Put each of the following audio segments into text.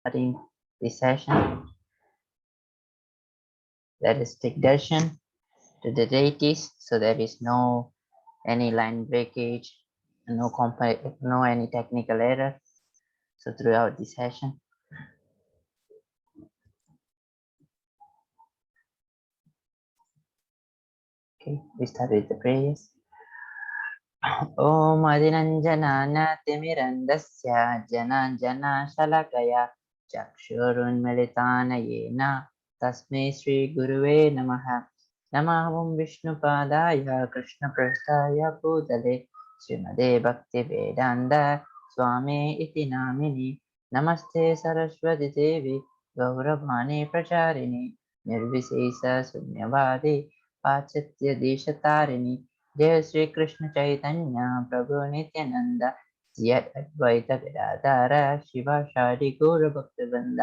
starting this session. Let us take darshan to the deities, so there is no any line breakage, no any technical error. So throughout this session. Okay, we start with the prayers. Om Adinanjana Timirandasya Jananjana Shalakaya Chakshurunmilitana Yena Tasmai Sri Guruve Namaha Namaham Vishnupadaya Krishna Prasthaya Pudale Srimade Bhakti Vedanta Swami Iti Namini Namaste Saraswati Devi Gauravani Pracharini Nirvisesa Sunyavadi Pachatya Desatarini जय श्री कृष्ण चैतन्य प्रभु नित्यानंद श्री अद्वैत गदाधर शिवासादि गौर भक्तवृंद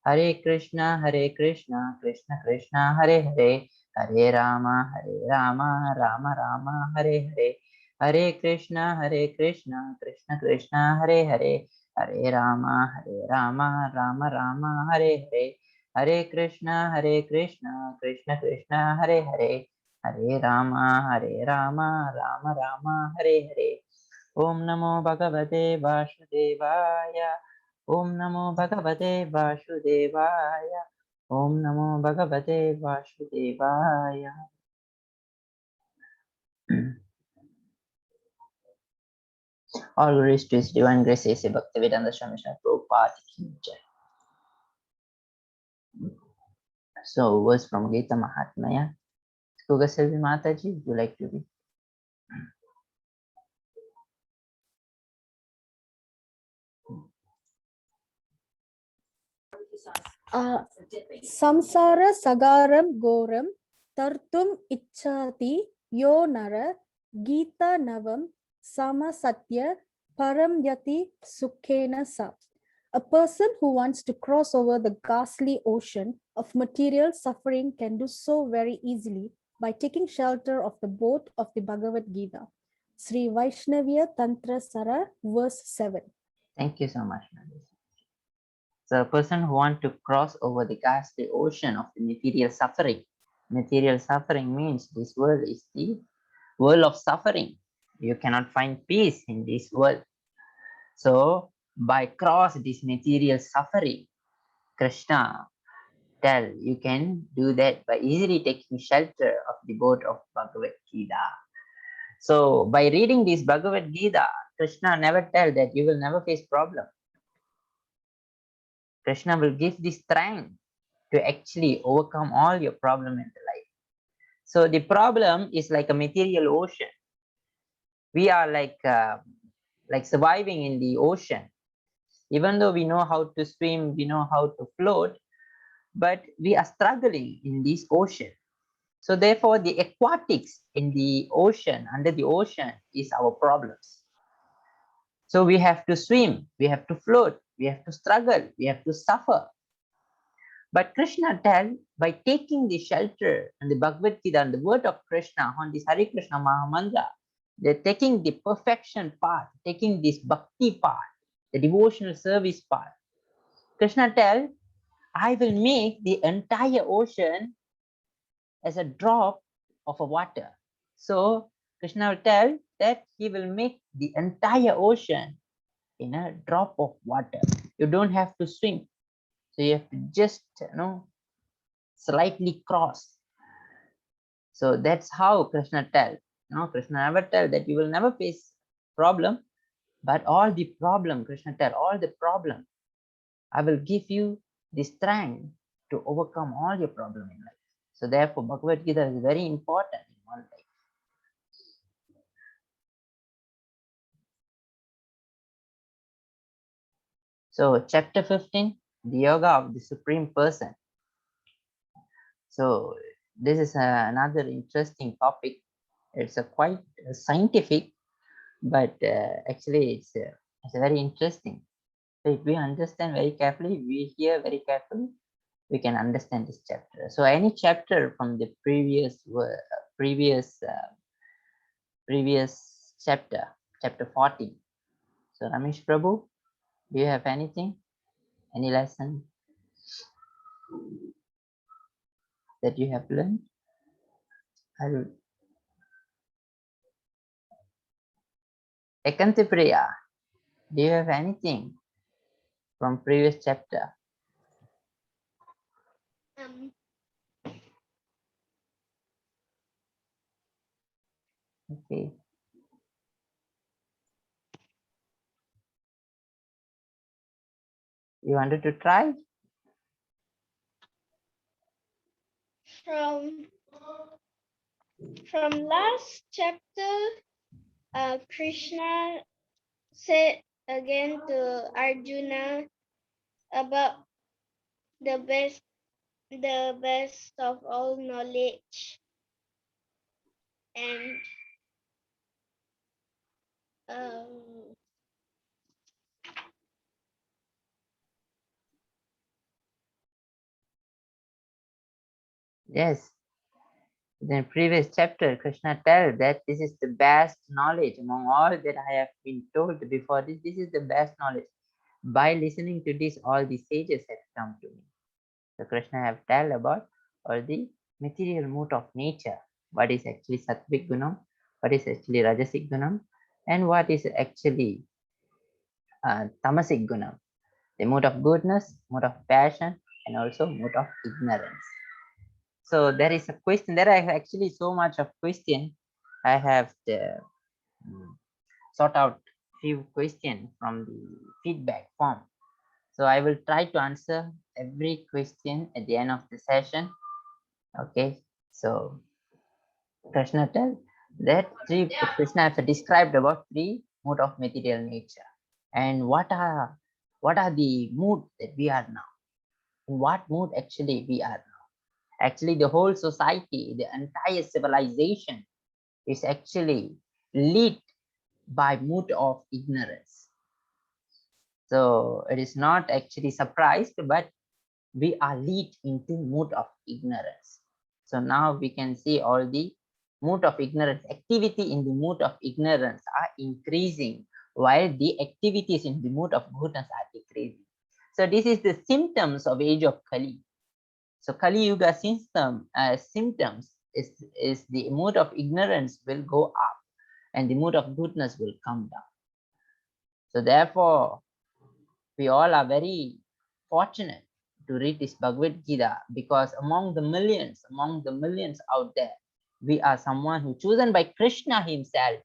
हरे कृष्णा कृष्ण कृष्ण हरे हरे हरे राम राम राम हरे हरे हरे कृष्णा कृष्ण कृष्ण हरे हरे हरे राम राम राम हरे हरे हरे कृष्णा कृष्ण कृष्ण हरे हरे हरे राम राम राम हरे हरे ओम नमो भगवते वासुदेवाय ओम नमो भगवते वासुदेवाय ओम नमो भगवते वासुदेवाय All glories to His divine grace, A.C. Bhaktivedanta Swami Prabhupada ki jai. So, verse from Gita Mahatmya. Kuga Selvi Mataji, would you like to read? Samsara Sagaram Goram Tartum Ichati Yo Nara Gita Navam Sama Satya Param Yati Sukhena Sa. A person who wants to cross over the ghastly ocean of material suffering can do so very easily by taking shelter of the boat of the Bhagavad Gita. Sri Vaishnavya Tantra Sara, verse 7. Thank you so much, Madhu. So a person who wants to cross over the ghastly ocean of the material suffering. Material suffering means this world is the world of suffering. You cannot find peace in this world. So by cross this material suffering, Krishna tell you can do that by easily taking shelter of the boat of Bhagavad Gita. So by reading this Bhagavad Gita, Krishna never tell that you will never face problem. Krishna will give this strength to actually overcome all your problem in the life. So the problem is like a material ocean. We are like surviving in the ocean. Even though we know how to swim, we know how to float, but we are struggling in this ocean. So therefore, the aquatics in the ocean, under the ocean, is our problems. So we have to swim, we have to float, we have to struggle, we have to suffer. But Krishna tell, by taking the shelter and the Bhagavad Gita and the word of Krishna on this Hare Krishna Mahamantra, they're taking the perfection path, taking this bhakti path, the devotional service path. Krishna tell, I will make the entire ocean as a drop of a water. So Krishna will tell that he will make the entire ocean in a drop of water. You don't have to swim. So you have to just, slightly cross. So that's how Krishna tell. Krishna never tell that you will never face problem, but all the problem, Krishna tell, all the problem, I will give you the strength to overcome all your problem in life. So therefore, Bhagavad Gita is very important in one life. So chapter 15, the yoga of the Supreme Person. So this is another interesting topic. It's a quite scientific, but actually it's very interesting. So if we understand very carefully, we hear very carefully, we can understand this chapter. So any chapter from the previous chapter 40. So Ramesh Prabhu, do you have anything? Any lesson that you have learned? Ekantipriya, do you have anything from previous chapter? Okay. You wanted to try? From last chapter, Krishna said again to Arjuna about the best of all knowledge, and Yes. In the previous chapter, Krishna tells that this is the best knowledge among all that I have been told before this. This is the best knowledge. By listening to this, all the sages have come to me. So Krishna have told about all the material mood of nature. What is actually sattvic gunam, what is actually rajasic gunam, and what is actually tamasic gunam. The mood of goodness, mood of passion, and also mood of ignorance. So there is a question. There are actually so much of question. I have sort out few questions from the feedback form. So I will try to answer every question at the end of the session. Okay. So Krishna tells that Krishna has described about three mood of material nature, and what are the mood that we are now. In what mood actually we are now? Actually, the whole society, the entire civilization is actually lead by mood of ignorance. So it is not actually surprised, but we are lead into mood of ignorance. So now we can see all the mood of ignorance, activity in the mood of ignorance are increasing, while the activities in the mood of goodness are decreasing. So this is the symptoms of age of Kali. So Kali Yuga symptoms is the mood of ignorance will go up and the mood of goodness will come down. So therefore, we all are very fortunate to read this Bhagavad Gita, because among the millions out there, we are someone who chosen by Krishna himself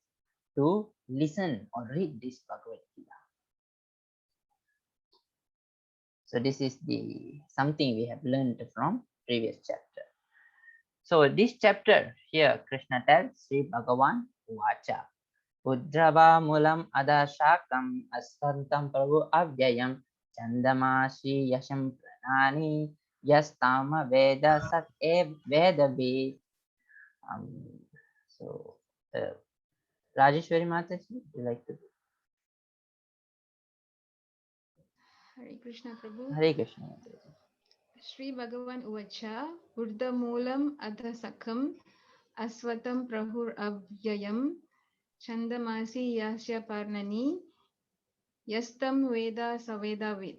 to listen or read this Bhagavad Gita. So this is the something we have learned from previous chapter. So this chapter here, Krishna tells Sri Bhagavan Vacha. Udrava mulam adashakam asvantam prabhu avyayam chandamasi yasham pranani yastama veda sat veda ved. So Rajeshwari Mataji, would you like to? Hare Krishna Prabhu. Hare Krishna Mataji. Shri Bhagavan Uvacha Urdha Moolam Adha Sakham Aswatam Prahur Avyayam Chandamasi Yasya Parnani Yastam Veda Saveda Vid.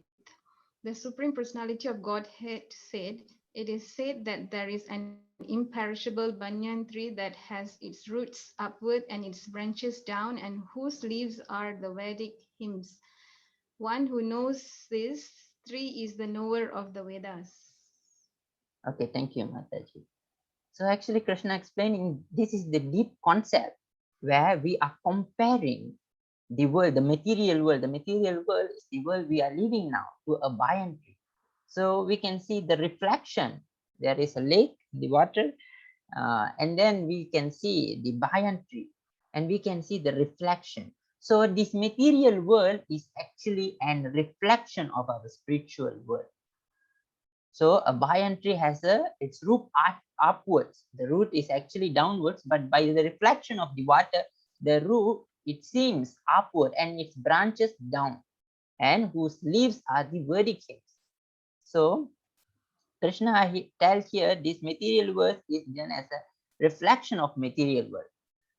The Supreme Personality of Godhead said, it is said that there is an imperishable banyan tree that has its roots upward and its branches down, and whose leaves are the Vedic hymns. One who knows this tree is the knower of the Vedas. Okay, thank you, Mataji. So actually, Krishna explaining this is the deep concept where we are comparing the world, the material world. The material world is the world we are living now, to a banyan tree. So we can see the reflection. There is a lake, the water, and then we can see the banyan tree, and we can see the reflection. So this material world is actually an reflection of our spiritual world. So a banyan tree has its root upwards. The root is actually downwards, but by the reflection of the water, the root, it seems upward and its branches down, and whose leaves are the Vedic hymns. So Krishna tells here this material world is done as a reflection of material world.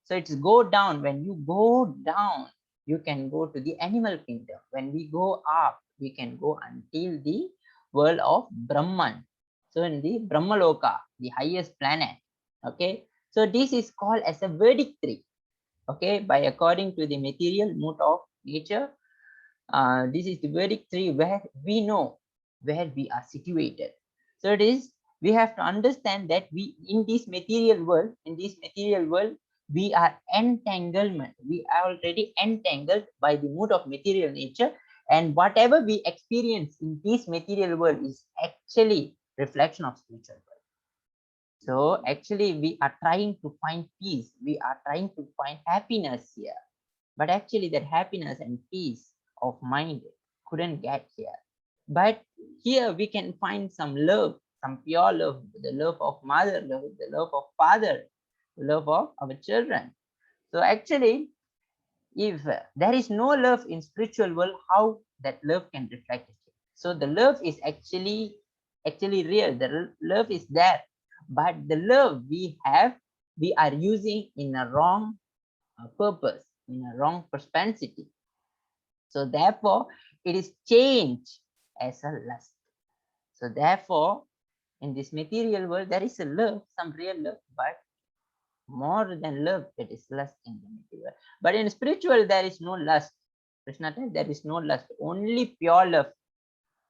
So it's go down. When you go down, you can go to the animal kingdom. When we go up, we can go until the world of Brahman. So in the Brahmaloka, the highest planet. Okay, so this is called as a verdict tree. Okay, by according to the material mood of nature, this is the verdict tree where we know where we are situated. So it is, we have to understand that we in this material world, we are entanglement. We are already entangled by the mood of material nature, and whatever we experience in this material world is actually reflection of spiritual world. So actually we are trying to find peace, we are trying to find happiness here, but actually that happiness and peace of mind couldn't get here. But here we can find some love, some pure love, the love of mother, the love of father, the love of our children. So actually, if there is no love in spiritual world, how that love can reflect it? So the love is actually real. The love is there, but the love we have, we are using in a wrong purpose, in a wrong propensity. So therefore, it is changed as a lust. So therefore, in this material world, there is a love, some real love, but more than love, it is lust in the material. But in spiritual, there is no lust. Krishna said there is no lust, only pure love.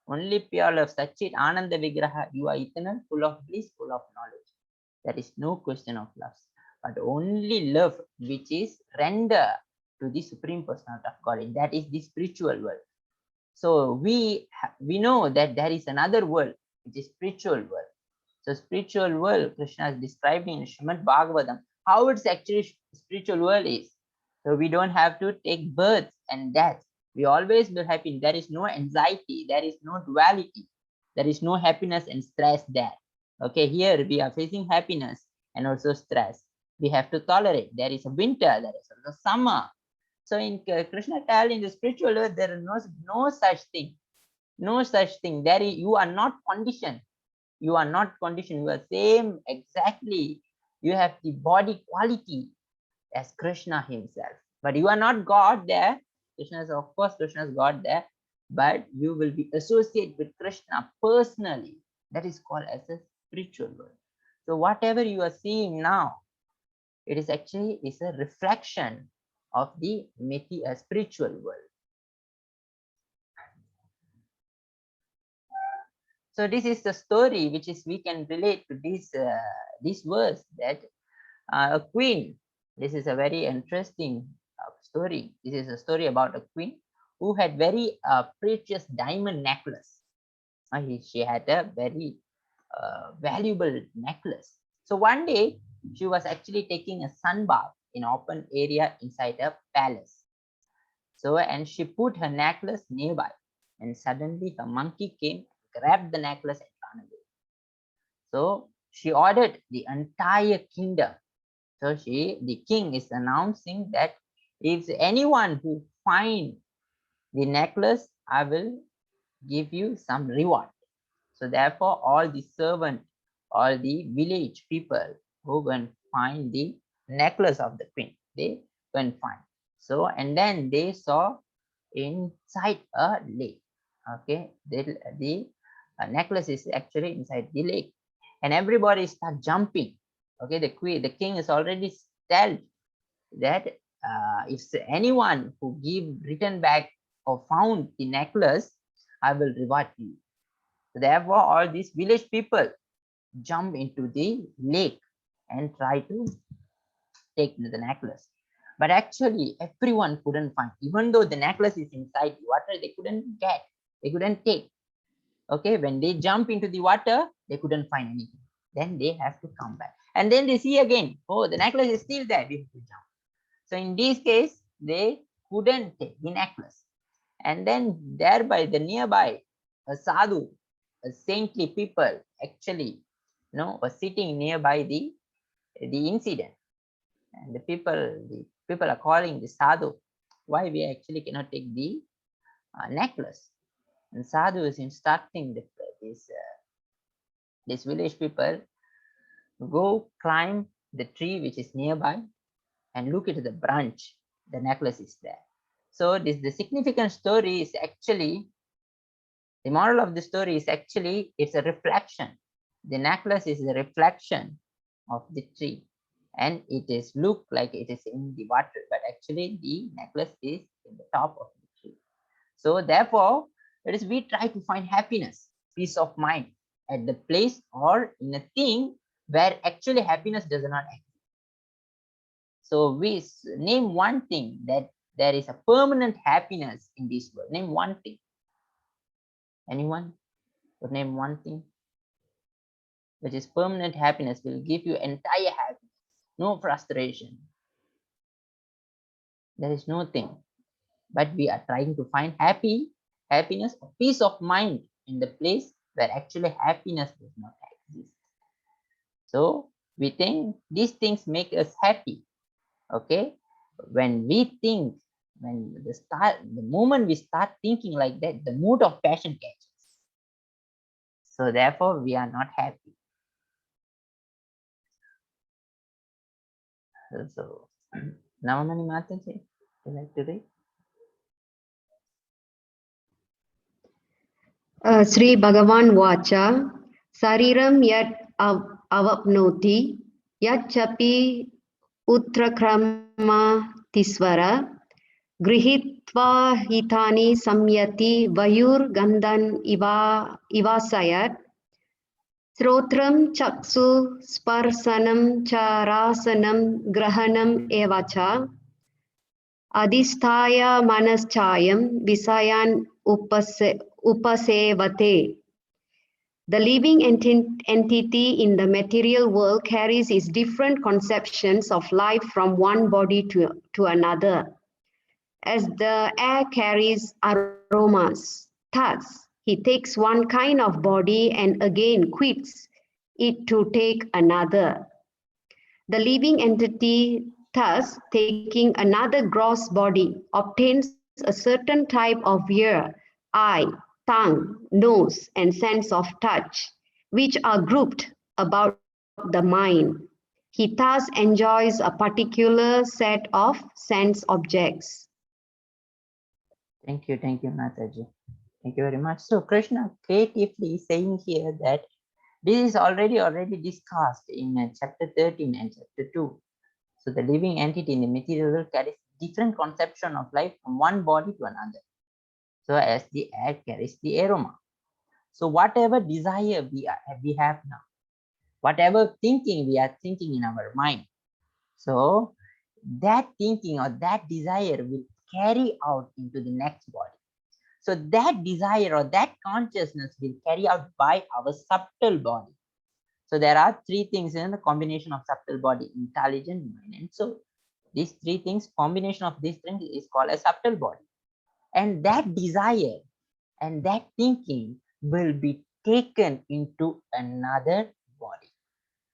Only pure love. Sachit Ananda Vigraha, you are eternal, full of bliss, full of knowledge. There is no question of lust, but only love which is rendered to the Supreme Personality of God. That is the spiritual world. So we know that there is another world, which is spiritual world. So spiritual world, Krishna is describing in Srimad Bhagavatam, how it's actually spiritual world is. So we don't have to take birth and death. We always will happy. There is no anxiety. There is no duality. There is no happiness and stress there. Okay, here we are facing happiness and also stress. We have to tolerate. There is a winter. There is also summer. So in Krishna tell in the spiritual world, there is no such thing. No such thing. There you are not conditioned. You are not conditioned. You are same exactly. You have the body quality as Krishna himself. But you are not God there. Krishna is, of course, Krishna is God there. But you will be associated with Krishna personally. That is called as a spiritual world. So whatever you are seeing now, it is actually is a reflection of the spiritual world. So this is the story which is we can relate to this verse that a queen. This is a very interesting story. This is a story about a queen who had very precious diamond necklace. She had a very valuable necklace. So one day she was actually taking a sun bath in open area inside a palace. So and she put her necklace nearby, and suddenly a monkey came, grabbed the necklace and ran away. So she ordered the entire kingdom. So the king is announcing that if anyone who find the necklace, I will give you some reward. So therefore, all the servant, all the village people who can find the necklace of the queen, they can find. So and then they saw inside a lake. Okay, the necklace is actually inside the lake, and everybody start jumping. Okay, the king is already told that if anyone who return back or found the necklace, I will reward you. So therefore, all these village people jump into the lake and try to take the necklace. But actually, everyone couldn't find. Even though the necklace is inside the water, they couldn't get. They couldn't take. Okay, when they jump into the water, they couldn't find anything. Then they have to come back. And then they see again, oh, the necklace is still there. We have to jump. So in this case, they couldn't take the necklace. And then thereby the nearby, a sadhu, a saintly people actually, was sitting nearby the incident. And the people are calling the sadhu, why we actually cannot take the necklace. And sadhu is instructing this village people, go climb the tree which is nearby and look at the branch, the necklace is there. So the significant story is actually The moral of the story is actually, it's a reflection. The necklace is a reflection of the tree, and it is look like it is in the water, but actually the necklace is in the top of the tree. So therefore, it is we try to find happiness, peace of mind at the place or in a thing where actually happiness does not exist. So we name one thing that there is a permanent happiness in this world. Name one thing. Anyone? Or name one thing which is permanent happiness, will give you entire happiness, no frustration. There is no thing, but we are trying to find happiness or peace of mind in the place where actually happiness does not exist. So we think these things make us happy. Okay, when we think, when the moment we start thinking like that, the mood of passion catches. So therefore we are not happy. So Navamani Mataji, would you like to read? Sri Bhagavan Vacha Sariram yat avapnoti yachapi utrakrama tisvara grihitva hitani samyati vayur gandan ivasayat Srotram chaksu sparsanam cha rasanam grahanam evacha adhisthaya manaschayam visayan upasevate. The living entity in the material world carries its different conceptions of life from one body to another. As the air carries aromas, thus he takes one kind of body and again quits it to take another. The living entity, thus taking another gross body, obtains a certain type of ear, eye, tongue, nose, and sense of touch, which are grouped about the mind. He thus enjoys a particular set of sense objects. Thank you, Mataji. Thank you very much. So Krishna creatively is saying here that this is already discussed in chapter 13 and chapter 2. So the living entity in the material world carries different conception of life from one body to another. So as the air carries the aroma. So whatever desire we have now, whatever thinking we are thinking in our mind, so that thinking or that desire will carry out into the next body. So that desire or that consciousness will carry out by our subtle body. So there are three things in the combination of subtle body: intelligent, mind, and soul. These three things, combination of these things is called a subtle body. And that desire and that thinking will be taken into another body.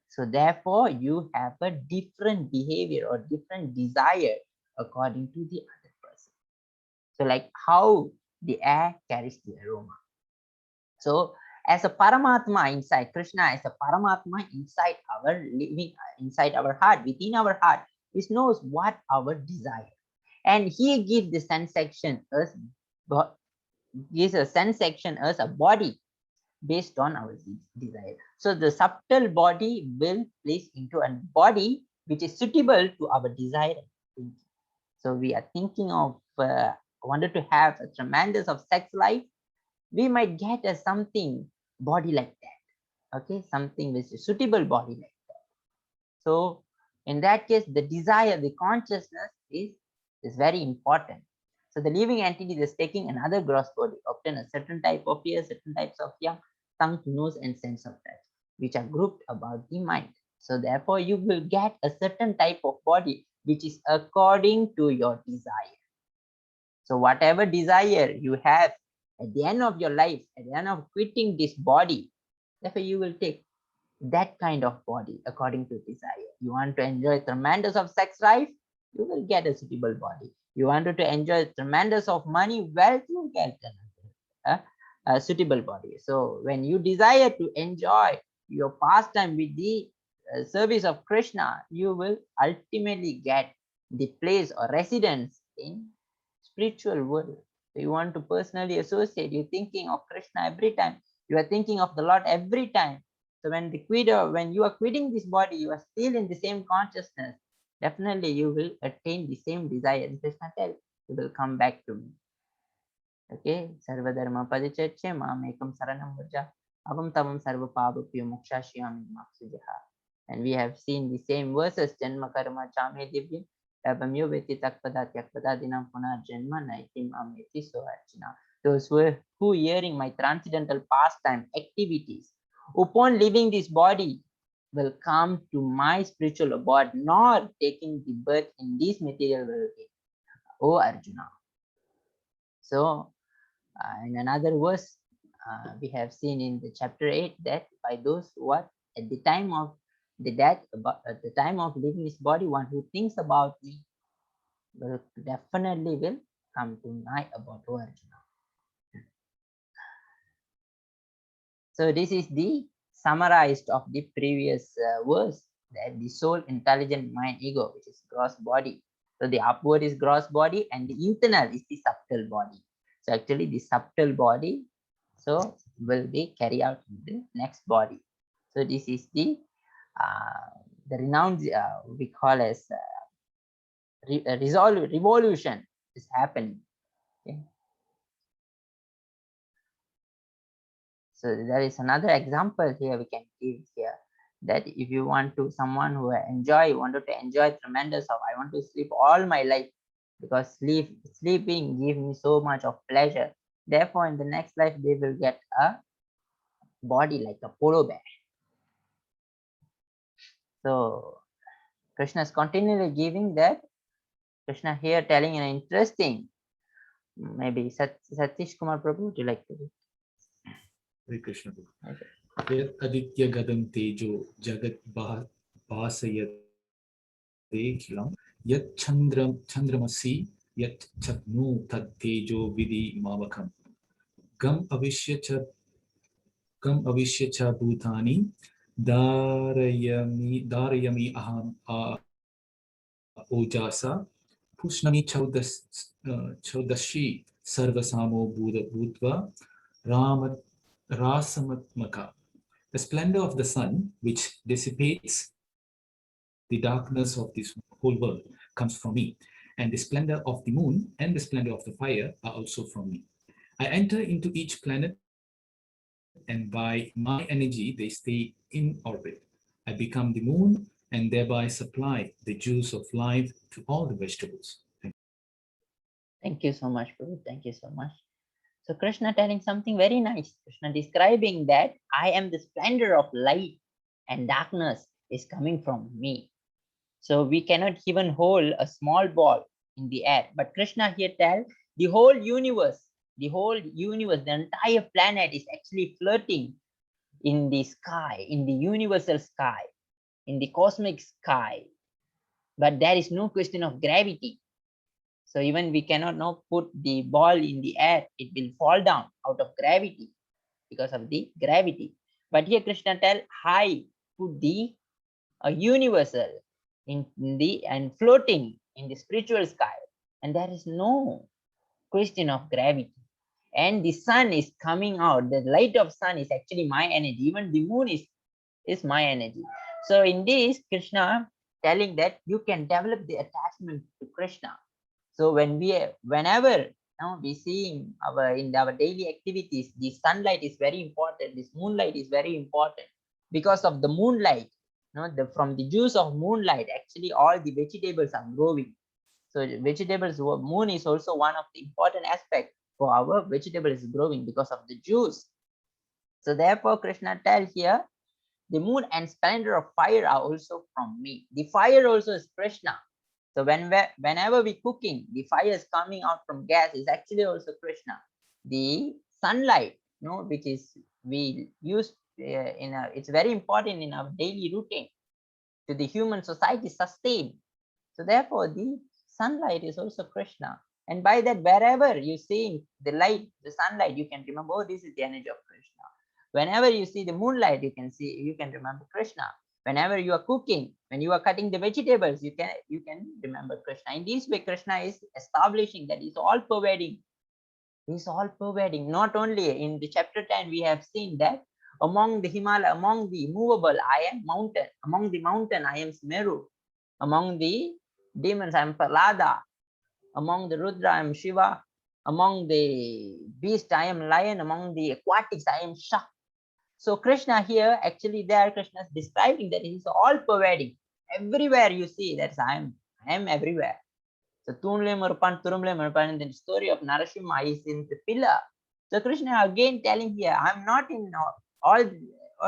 So therefore, you have a different behavior or different desire according to the other person. So like how the air carries the aroma. So as a Paramatma inside, Krishna as a Paramatma inside our living, inside our heart, within our heart, he knows what our desire. And he gives the sensation as gives a sensation as a body based on our desire. So the subtle body will place into a body which is suitable to our desire. So we are thinking of wanted to have a tremendous of sex life, we might get a something body like that. Okay, something which is suitable body like that. So in that case, the desire, the consciousness is very important. So the living entity is taking another gross body, obtain a certain type of ear, certain types of tongue, nose, and sense of touch, which are grouped about the mind. So therefore, you will get a certain type of body which is according to your desire. So whatever desire you have at the end of your life, at the end of quitting this body, therefore you will take that kind of body according to desire. You want to enjoy tremendous of sex life, you will get a suitable body. You wanted to enjoy tremendous of money, wealth, you get a suitable body. So when you desire to enjoy your pastime with the service of Krishna, you will ultimately get the place or residence in spiritual world. So you want to personally associate. You're thinking of Krishna every time. You are thinking of the Lord every time. So when you are quitting this body, you are still in the same consciousness. Definitely, you will attain the same desire. And Krishna tells you will come back to me. Okay, Sarva Dharma Padichache Mamekam Saranam Vaja Avam Tavam Sarva Pabapyo Mokshashyami Maksujaha. And we have seen the same verses, Janma Karma Chame Divya, Abamyo Veti Takpada Tyakpada Dinam Puna Janma Naitim Ameti Soarchina. Those who hearing my transcendental pastime activities, upon leaving this body, will come to my spiritual abode, nor taking the birth in this material world. O Arjuna. So, in another verse, we have seen in the chapter 8 that by those who are at the time of the death, at the time of leaving this body, one who thinks about me will definitely will come to my abode, O Arjuna. So this is the summarized of the previous verse, that the soul, intelligent mind, ego, which is gross body. So the upward is gross body and the internal is the subtle body. So actually the subtle body so will be carried out in the next body. So this is the renowned we call as revolution is happening. Okay. So there is another example here we can give here, that if you want to someone who wanted to enjoy tremendous of, I want to sleep all my life because sleeping gives me so much of pleasure. Therefore, in the next life, they will get a body like a polo bear. So Krishna is continually giving that. Krishna here telling an interesting, maybe Satish Kumar Prabhu, would you like to do? Hare Krishna. Yat aditya gadam tejo jagat bhasayate khilam yat chandramasi yat chatnu tad tejo vidhi mavakam gam avishya cha bhutani darayami aham ojasa pushnami chaudashi sarvasamo bhutva rasamatmaka. The splendor of the sun, which dissipates the darkness of this whole world, comes from me. And the splendor of the moon and the splendor of the fire are also from me. I enter into each planet, and by my energy, they stay in orbit. I become the moon and thereby supply the juice of life to all the vegetables. Thank you so much, Prabhu. Thank you so much. So Krishna telling something very nice. Krishna describing that I am the splendor of light and darkness is coming from me. So we cannot even hold a small ball in the air. But Krishna here tells the whole universe, the entire planet is actually floating in the sky, in the universal sky, in the cosmic sky. But there is no question of gravity. So even we cannot now put the ball in the air, it will fall down out of gravity because of the gravity. But here Krishna tell, I put the universal in the and floating in the spiritual sky, and there is no question of gravity. And the sun is coming out. The light of sun is actually my energy. Even the moon is my energy. So in this, Krishna telling that you can develop the attachment to Krishna. So whenever we see in our daily activities, the sunlight is very important. This moonlight is very important. Because of the moonlight, from the juice of moonlight, actually all the vegetables are growing. So vegetables, moon is also one of the important aspects for our vegetables growing because of the juice. So therefore, Krishna tells here, the moon and splendor of fire are also from me. The fire also is Krishna. So whenever we cooking, the fire is coming out from gas is actually also Krishna. The sunlight, which is we use it's very important in our daily routine to the human society sustain. So therefore, the sunlight is also Krishna. And by that, wherever you see the light, the sunlight, you can remember, oh, this is the energy of Krishna. Whenever you see the moonlight, you can remember Krishna. Whenever you are cooking, when you are cutting the vegetables, you can remember Krishna. In this way, Krishna is establishing that is all pervading He's all pervading. Not only in the chapter 10, we have seen that among the Himalaya, among the movable, I am mountain. Among the mountain, I am Smeru. Among the demons, I am Palada. Among the Rudra, I am Shiva. Among the beasts, I am lion. Among the aquatics, I am Shak. So Krishna here, actually there, Krishna is describing that he's all pervading. Everywhere you see, that's I am everywhere. So Tunle Marupan, Turumle Marupan, in the story of Narasimha is in the pillar. So Krishna again telling here, I'm not in all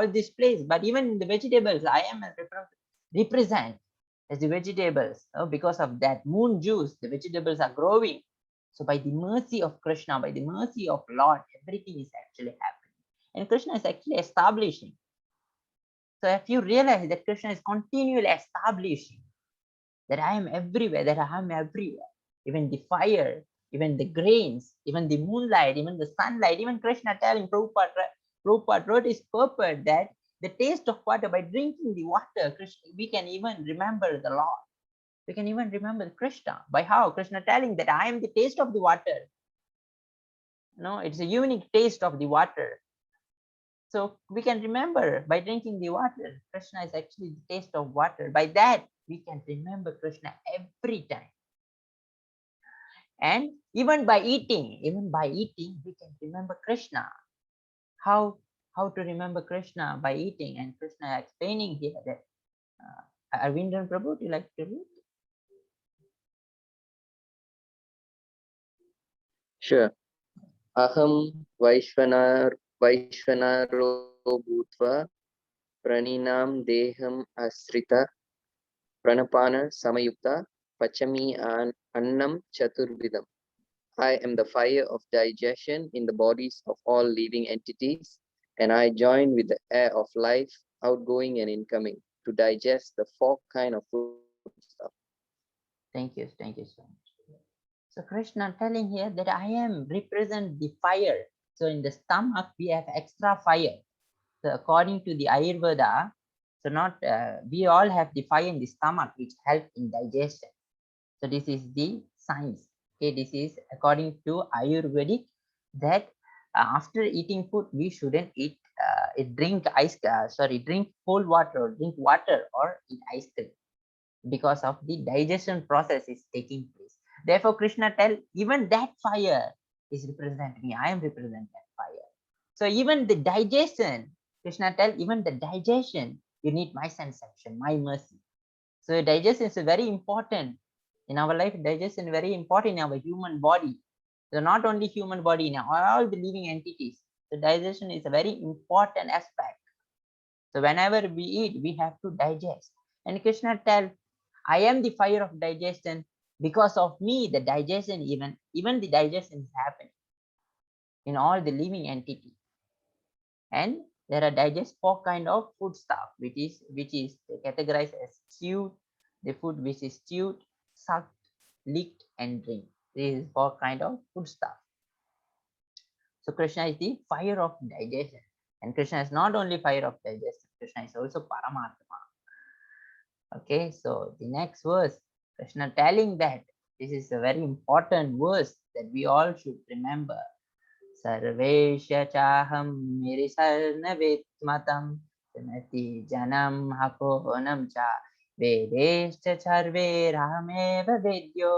this place, but even in the vegetables, I am represent as the vegetables. Because of that moon juice, the vegetables are growing. So by the mercy of Krishna, by the mercy of Lord, everything is actually happening. And Krishna is actually establishing. So if you realize that Krishna is continually establishing that I am everywhere, that I am everywhere, even the fire, even the grains, even the moonlight, even the sunlight, even Krishna telling Prabhupada wrote his purport that the taste of water, by drinking the water, Krishna, we can even remember the Lord. We can even remember Krishna. By how? Krishna telling that I am the taste of the water. No, it's a unique taste of the water. So we can remember by drinking the water. Krishna is actually the taste of water. By that, we can remember Krishna every time. And even by eating, we can remember Krishna. How to remember Krishna? By eating. And Krishna explaining here that Arvindan Prabhu, do you like to read? Sure. Aham Vaishvanaro Bhutva Praninam Deham Asrita Pranapana Samayukta Pachami Annam Chaturvidam. I am the fire of digestion in the bodies of all living entities, and I join with the air of life, outgoing and incoming, to digest the four kinds of food stuff. Thank you so much. So Krishna telling here that I am represent the fire. So in the stomach, we have extra fire. So according to the Ayurveda, so not we all have the fire in the stomach, which help in digestion. So this is the science. Okay, this is according to Ayurvedic that after eating food, we shouldn't drink cold water, or drink water, or eat ice cream, because of the digestion process is taking place. Therefore, Krishna tell even that fire is represent me. I am represent that fire. So even the digestion, Krishna tell even the digestion, you need my sensation, my mercy. So digestion is very important in our life. Digestion is very important in our human body. So not only human body, in all the living entities. So digestion is a very important aspect. So whenever we eat, we have to digest. And Krishna tell, I am the fire of digestion. Because of me, the digestion, even the digestion is happening in all the living entities. And there are digest four kind of food stuff, which is categorized as chewed, the food which is chewed, sucked, licked, and drink. This is four kind of food stuff. So Krishna is the fire of digestion. And Krishna is not only fire of digestion, Krishna is also Paramatma. Okay, so the next verse, Krishna telling that this is a very important verse that we all should remember. Sarvesha chaham mirisarnavetmatam sanati janam hakonam cha vedescha charve rahameva vedyo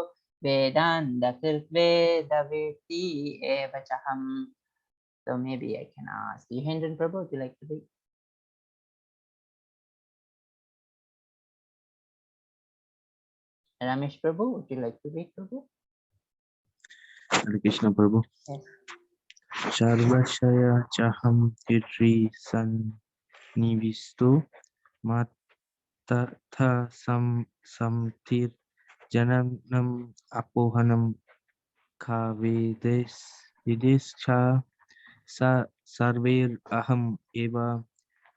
vedanda kirtveda veti eva chaham. So maybe I can ask Yohendran Prabhu, would you like to read? Ramesh Prabhu, would you like to read, Prabhu? Hare Krishna Prabhu. Yes. Sarvashaya chaham tirri san nivisto matatha samtir jananam apohanam ka videscha sarver aham eva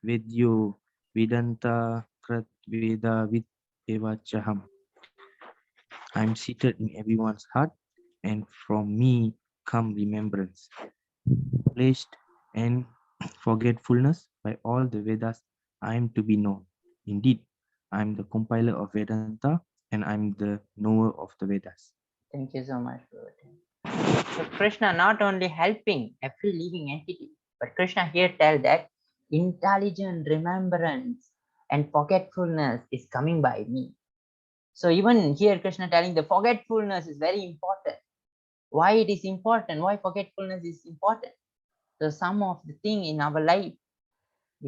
vedyo vidanta krat veda vid eva chaham. I am seated in everyone's heart, and from me come remembrance, placed and forgetfulness by all the Vedas. I am to be known. Indeed, I am the compiler of Vedanta, and I am the knower of the Vedas. Thank you so much for your time. So Krishna not only helping every living entity, but Krishna here tell that intelligent remembrance and forgetfulness is coming by me. So even here Krishna telling the forgetfulness is very important. Why it is important? Why forgetfulness is important? So some of the thing in our life,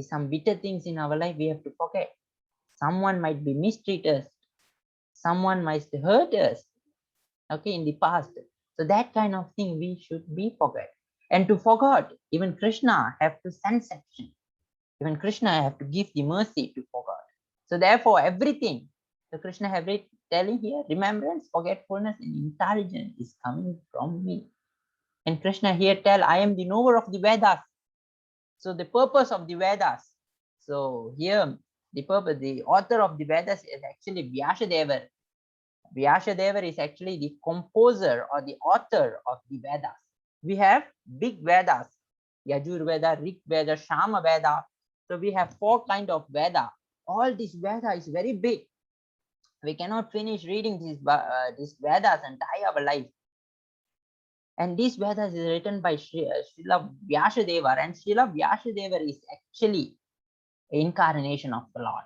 some bitter things in our life we have to forget. Someone might be mistreat us. Someone might hurt us. Okay, in the past. So that kind of thing we should be forget. And to forget, even Krishna have to send section. Even Krishna have to give the mercy to forget. So therefore, everything. So Krishna have it telling here, remembrance, forgetfulness, and intelligence is coming from me. And Krishna here tell, I am the knower of the Vedas. So the purpose of the Vedas. So here, the purpose, the author of the Vedas is actually Vyasadeva. Vyasadeva is actually the composer or the author of the Vedas. We have big Vedas, Yajur Veda, Rig Veda, Shama Veda. So we have 4 kind of Veda. All this Veda is very big. We cannot finish reading these Vedas and tie our life. And this Vedas is written by Srila Vyasadeva, and Srila Vyasadeva is actually an incarnation of the Lord.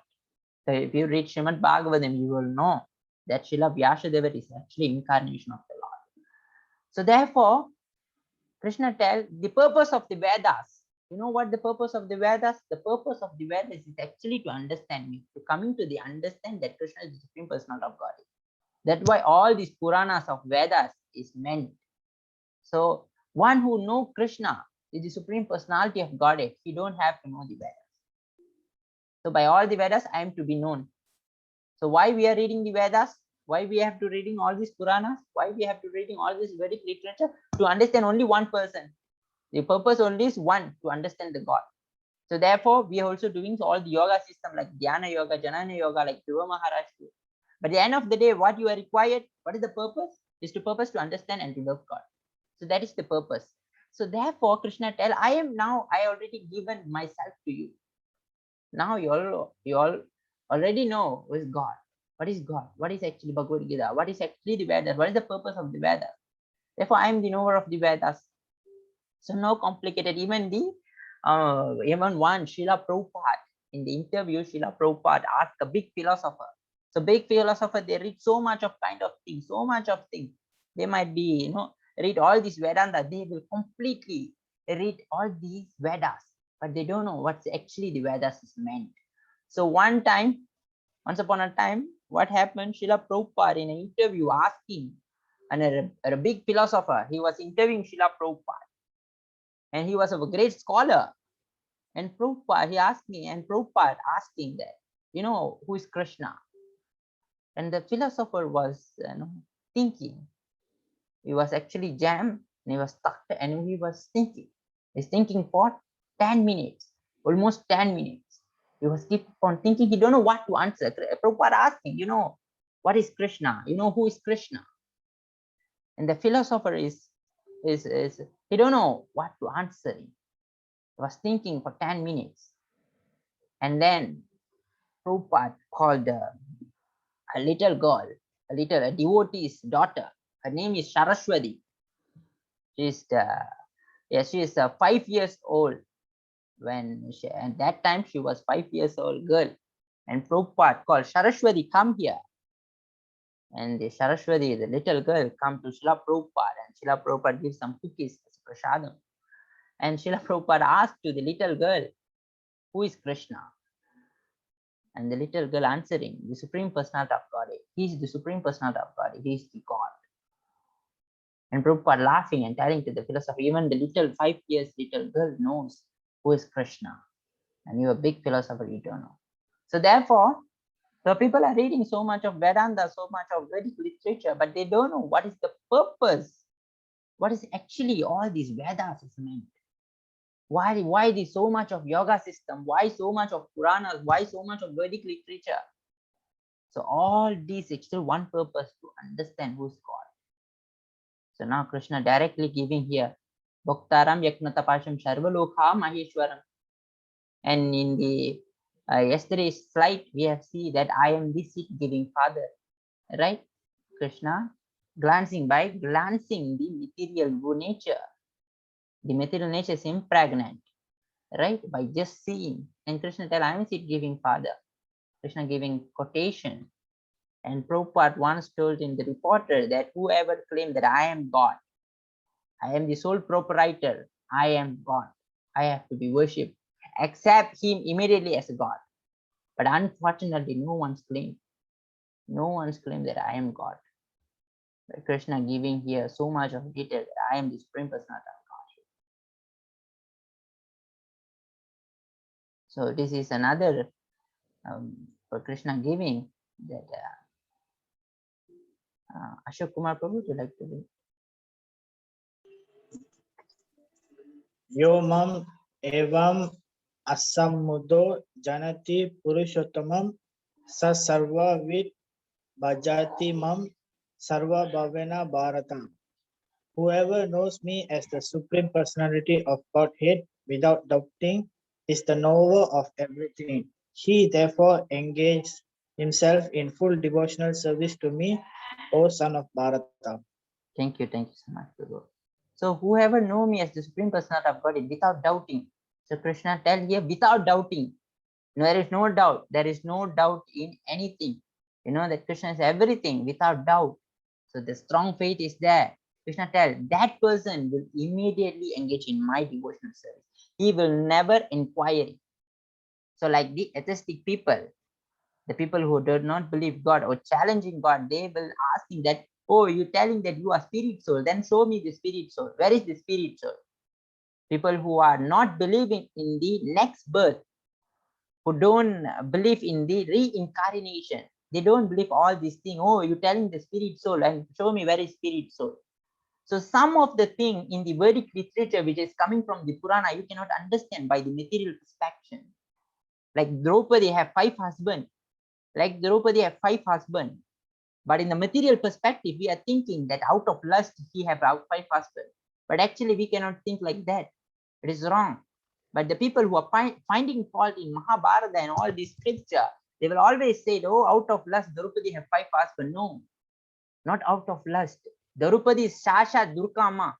So if you read Srimad Bhagavatam, you will know that Srila Vyasadeva is actually incarnation of the Lord. So therefore, Krishna tells the purpose of the Vedas. You know what the purpose of the Vedas? The purpose of the Vedas is actually to understand me, to coming to the understand that Krishna is the Supreme Personality of Godhead. That's why all these Puranas of Vedas is meant. So one who knows Krishna is the Supreme Personality of Godhead, he don't have to know the Vedas. So by all the Vedas, I am to be known. So why we are reading the Vedas? Why we have to reading all these Puranas? Why we have to reading all this Vedic literature? To understand only one person. The purpose only is one, to understand the God. So therefore, we are also doing all the yoga system like Dhyana Yoga, Janana Yoga, like Dhruva Maharaj. But at the end of the day, what you are required, what is the purpose? Is to purpose to understand and to love God. So that is the purpose. So therefore, Krishna tell, I already given myself to you. Now you all already know who is God. What is God? What is actually Bhagavad Gita? What is actually the Vedas? What is the purpose of the Vedas? Therefore, I am the knower of the Vedas. So no complicated. Even one Srila Prabhupada, in the interview, Srila Prabhupada asked a big philosopher. So big philosopher, they read so much of kind of things, so much of things. They might be, read all these Vedanta. They will completely read all these Vedas, but they don't know what's actually the Vedas is meant. So once upon a time, what happened? Srila Prabhupada in an interview asking, and a big philosopher, he was interviewing Srila Prabhupada. And he was a great scholar. And Prabhupada, he asked me, and Prabhupada asking that, who is Krishna? And the philosopher was thinking. He was actually jammed, and he was stuck, and he was thinking. He's thinking for 10 minutes, almost 10 minutes. He was keep on thinking, he don't know what to answer. Prabhupada asking, what is Krishna? Who is Krishna? And the philosopher is he don't know what to answer. He was thinking for 10 minutes. And then Prabhupada called a little girl, a devotee's daughter. Her name is Saraswati. She is 5 years old. At that time she was 5 years old girl. And Prabhupada called, Saraswati, come here. And the Saraswati, the little girl, come to Srila Prabhupada, and Srila Prabhupada gives some cookies as prasadam. And Srila Prabhupada asked to the little girl, who is Krishna? And the little girl answering, the Supreme Personality of Godhead. He is the Supreme Personality of Godhead. He is the God. And Prabhupada laughing and telling to the philosopher, even the little 5 years little girl knows who is Krishna. And you're a big philosopher, you don't know. So therefore, so people are reading so much of Vedanta, so much of Vedic literature, but they don't know what is the purpose. What is actually all these Vedas is meant. Why there's so much of yoga system? Why so much of Puranas? Why so much of Vedic literature? So all these actually one purpose, to understand who's God. So now Krishna directly giving here, Bhaktaram Yaknatapasham Sarvalokha Maheshwaram. And in the yesterday's slide, we have seen that I am the seed giving Father, right? Krishna by glancing the material nature. The material nature is impregnant, right? By just seeing. And Krishna tell, I am seed giving father. Krishna giving quotation. And Prabhupada once told in the reporter that whoever claimed that I am God, I am the sole proprietor, I am God, I have to be worshipped, accept him immediately as a God. But unfortunately, no one's claimed that I am God. But Krishna giving here so much of detail that I am the Supreme Personality of God. So this is another for Krishna giving that Ashok Kumar Prabhu, would you like to read? Yo mam evam asammudo janati purushottamam sa sarva vid bhajati mam sarva bhavena bharata. Whoever knows me as the Supreme Personality of Godhead without doubting is the knower of everything. He therefore engages himself in full devotional service to me, O son of Bharata. Thank you so much, Prabhu. So whoever know me as the Supreme Personality of God without doubting. So Krishna tell here without doubting. There is no doubt. There is no doubt in anything. You know that Krishna is everything without doubt. So the strong faith is there. Krishna tell that person will immediately engage in my devotional service. He will never inquire. So like the atheistic people, the people who do not believe God or challenging God, they will ask him that, oh, you're telling that you are spirit soul, then show me the spirit soul. Where is the spirit soul? People who are not believing in the next birth, who don't believe in the reincarnation, they don't believe all these things. Oh, you're telling the spirit soul and show me where is spirit soul. So some of the thing in the Vedic literature which is coming from the Purana, you cannot understand by the material perspective. Like Draupadi have 5 husbands. But in the material perspective, we are thinking that out of lust, he have 5 husbands. But actually, we cannot think like that. It is wrong. But the people who are finding fault in Mahabharata and all these scripture, they will always say, oh, out of lust, Draupadi have 5 husbands. No, not out of lust. Draupadi is Sasha Durkama.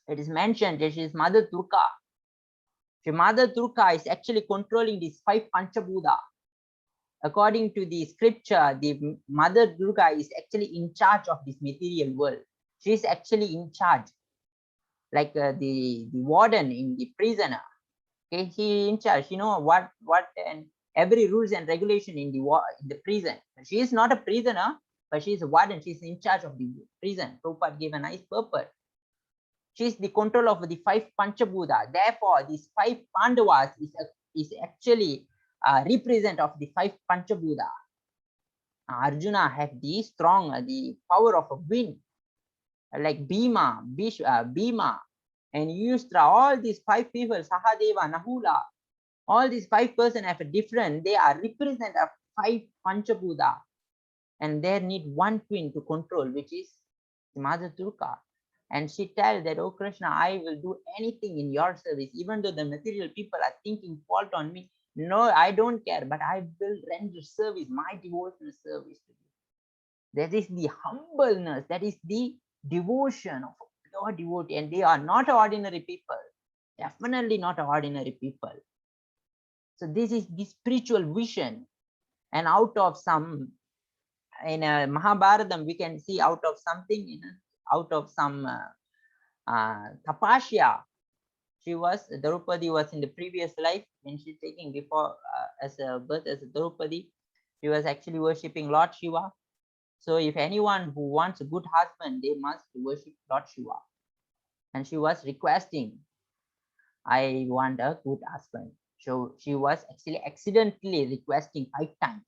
It is mentioned that she is Mother Durga. Mother Durga is actually controlling these 5 Panchabhuta. According to the scripture, the Mother Durga is actually in charge of this material world. She is actually in charge, like the warden in the prisoner. Okay, he in charge. You know what and every rules and regulation in the prison. She is not a prisoner, but she is a warden. She is in charge of the prison. Prabhupada gave a nice purpose. She is the control of the 5 Panchabhuta. Therefore, these 5 Pandavas is actually represent of the 5 Panchabhuta. Arjuna had the strong, the power of a wind, like Bhima, and Yustra. All these 5 people, Sahadeva, Nahula, all these 5 persons have a different. They are represent of 5 Panchabhuta, and they need one twin to control, which is Mother Durga. And she tells that, oh Krishna, I will do anything in your service, even though the material people are thinking fault on me. No, I don't care, but I will render service, my devotional service to you. That is the humbleness, that is the devotion of a pure devotee, and they are not ordinary people, definitely not ordinary people. So this is the spiritual vision, and out of some, in a Mahabharatam, we can see out of something, out of some tapasya. Draupadi was in the previous life, when she's taking before as a birth as a Draupadi, she was actually worshipping Lord Shiva. So if anyone who wants a good husband, they must worship Lord Shiva. And she was requesting, I want a good husband. So she was actually accidentally requesting 5 times.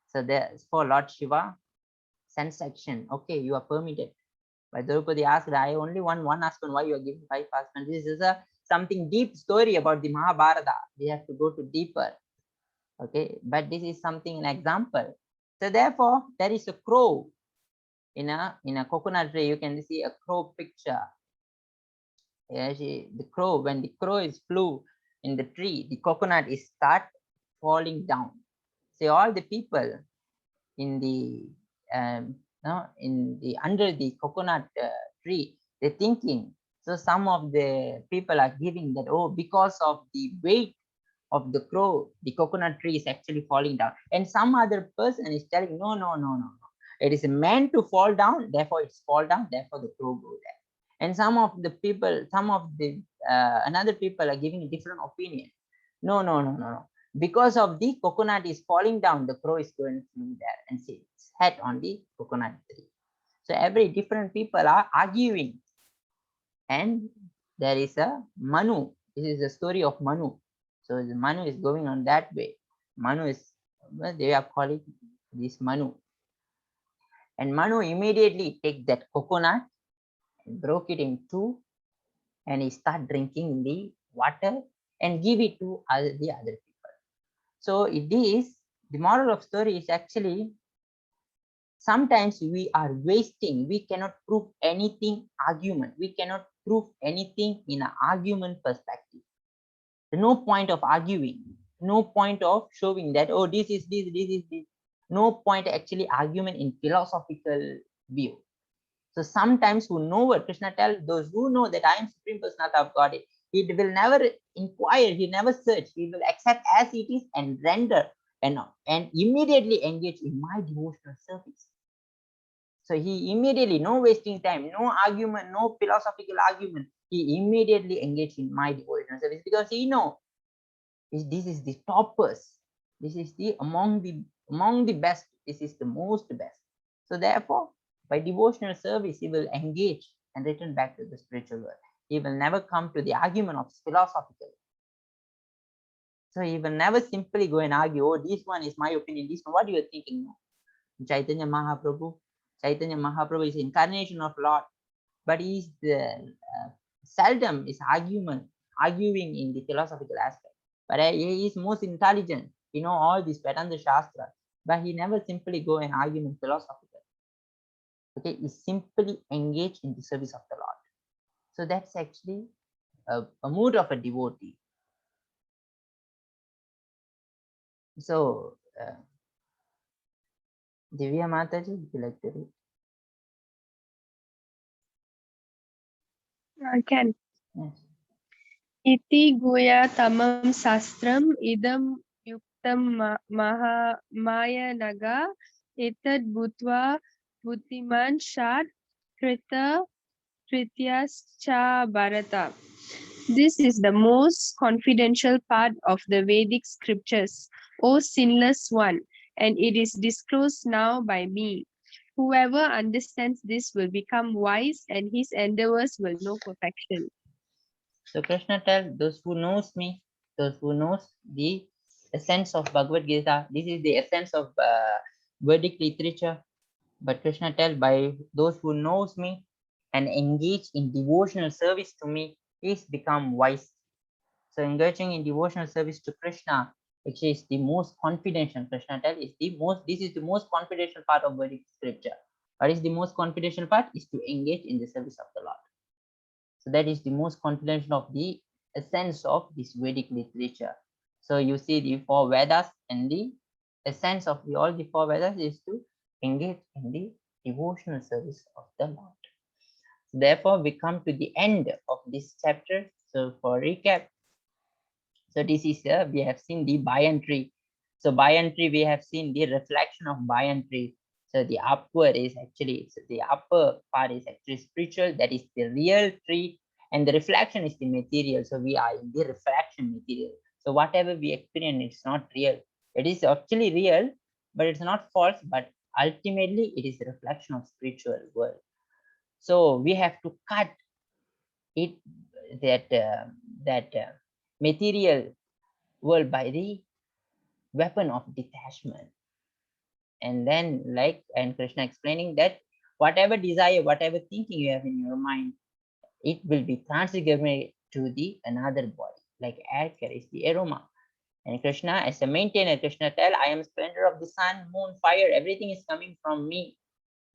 So there's for Lord Shiva, sense action. Okay, you are permitted. But Draupadi asked, I only want one husband. Why you are giving 5 husbands? This is something deep story about the Mahabharata. We have to go to deeper. Okay, but this is something, an example. So therefore, there is a crow in a coconut tree. You can see a crow picture. Yeah, the crow, when the crow is flew in the tree, the coconut is start falling down. See, all the people in the no, in the under the coconut tree, they're thinking. So some of the people are giving that, oh, because of the weight of the crow, the coconut tree is actually falling down. And some other person is telling, no, no, no, no, no. It is meant to fall down, therefore it's fall down, therefore the crow go there. And some of the people, some of the another people are giving a different opinion. No, no, no, no, no. Because of the coconut is falling down, the crow is going to fly there and sit its head on the coconut tree. So every different people are arguing. And there is a Manu. This is the story of Manu. So the Manu is going on that way. Manu is, well, they are calling this Manu. And Manu immediately take that coconut and broke it in two, and he start drinking the water and give it to the other people. So it is, the moral of story is actually, sometimes we are wasting, we cannot prove anything argument, we cannot prove anything in an argument perspective. There's no point of arguing, no point of showing that, oh, this is this, this is this. No point actually argument in philosophical view. So sometimes who know what Krishna tells, those who know that I am Supreme Personality of Godhead, he will never inquire, he never search, he will accept as it is and render and immediately engage in my devotional service. So he immediately, no wasting time, no argument, no philosophical argument, he immediately engaged in my devotional service, because he know this is the toppers, this is the among the best, this is the most best. So therefore, by devotional service, he will engage and return back to the spiritual world. He will never come to the argument of philosophical. So he will never simply go and argue, oh, this one is my opinion, this one, what are you thinking? No. Chaitanya Mahaprabhu is incarnation of Lord, but he is the seldom is arguing in the philosophical aspect. But he is most intelligent. He know all this Vedanta Shastra, but he never simply go and argue in philosophical. Okay, he simply engage in the service of the Lord. So that's actually a mood of a devotee. So Divya Mataji, would you like to read? I can. Yes. Iti guya tamam sastram idam yuktam maya naga etad bhutva bhutiman shat krita trityascha bharata. This is the most confidential part of the Vedic scriptures, O sinless one, and it is disclosed now by me. Whoever understands this will become wise, and his endeavors will know perfection. So Krishna tells those who knows me, those who knows the essence of Bhagavad Gita, this is the essence of Vedic literature. But Krishna tells, by those who knows me and engage in devotional service to me, is become wise. So engaging in devotional service to Krishna, which is the most confidential, Krishna tells, is the most, this is the most confidential part of Vedic scripture. What is the most confidential part? Is to engage in the service of the Lord. So that is the most confidential of the essence of this Vedic literature. So you see the four Vedas, and the essence of all the four Vedas is to engage in the devotional service of the Lord. Therefore, we come to the end of this chapter. So for recap, so this is we have seen the Banyan tree. So Banyan tree, we have seen the reflection of Banyan tree. So the upward is actually, so the upper part is actually spiritual, that is the real tree, and the reflection is the material. So we are in the reflection material. So whatever we experience, it's not real. It is actually real, but it's not false, but ultimately it is a reflection of spiritual world. So we have to cut it, that material world by the weapon of detachment. And then, like, and Krishna explaining that whatever desire, whatever thinking you have in your mind, it will be transfigured to the another body, like air carries the aroma. And Krishna, as a maintainer, Krishna tell, I am splendor of the sun, moon, fire, everything is coming from me.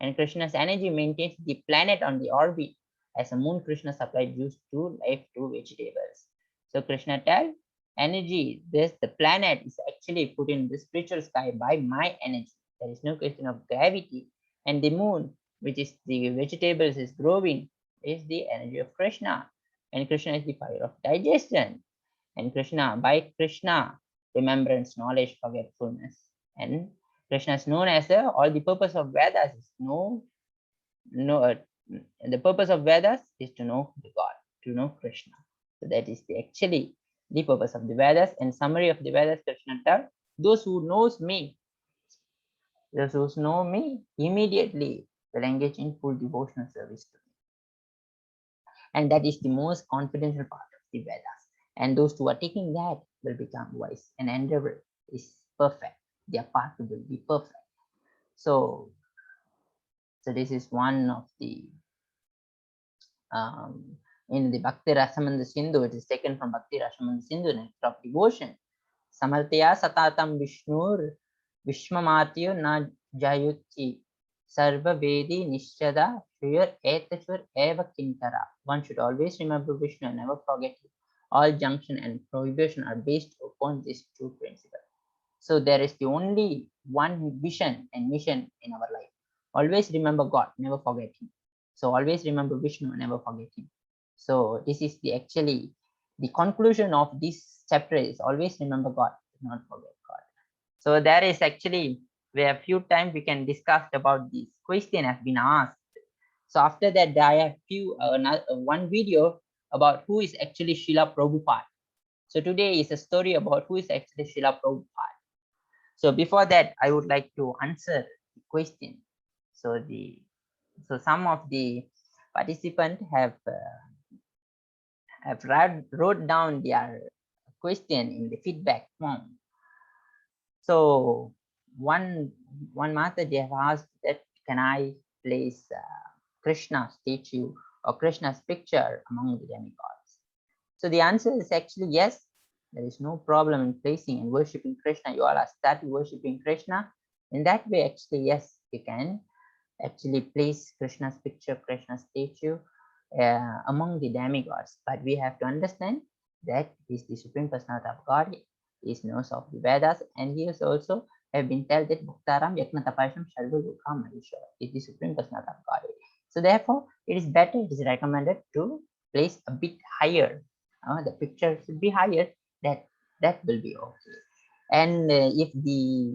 And Krishna's energy maintains the planet on the orbit. As a moon, Krishna supplied juice to life to vegetables. So Krishna tell, energy, the planet is actually put in the spiritual sky by my energy. There is no question of gravity. And the moon, which is the vegetables is growing, is the energy of Krishna. And Krishna is the fire of digestion. And Krishna, by Krishna, remembrance, knowledge, forgetfulness. And Krishna is known as all the purpose of Vedas is the purpose of Vedas is to know the God, to know Krishna. So that is actually the purpose of the Vedas. And summary of the Vedas, Krishna tells, those who know me immediately will engage in full devotional service to me. And that is the most confidential part of the Vedas. And those who are taking that will become wise. And endeavor is perfect. Their path will be perfect. So this is one of the in the Bhakti Rasamanda Sindhu, it is taken from Bhakti Rasamanda Sindhu, nectar of devotion. Samartya satatam Vishnur Vishmamatyo na Jayuti Sarva Vedi Nishchada Shuyar Etashwar Eva Kinkara. One should always remember Vishnu and never forget him. All junction and prohibition are based upon this true principle. So there is the only one vision and mission in our life. Always remember God, never forget him. So always remember Vishnu, never forget him. So this is the actually the conclusion of this chapter is always remember God, not forget God. So there is actually where a few times we can discuss about this question has been asked. So after that, I have one video about who is actually Srila Prabhupada. So today is a story about who is actually Srila Prabhupada. So before that, I would like to answer the question. So some of the participants have wrote down their question in the feedback form. So one matter they have asked that can I place Krishna statue or Krishna's picture among the demigods? So the answer is actually yes. There is no problem in placing and worshipping Krishna. You all are started worshipping Krishna. In that way, actually, yes, you can actually place Krishna's picture, Krishna's statue among the demigods. But we have to understand that he is the Supreme Personality of God. He knows of the Vedas, and he is also have been told that Bhaktaram Yakna Tapasham Sharva Dukha Maheshwara is the Supreme Personality of God. So therefore, it is better, it is recommended to place a bit higher. The picture should be higher. That will be okay. And if the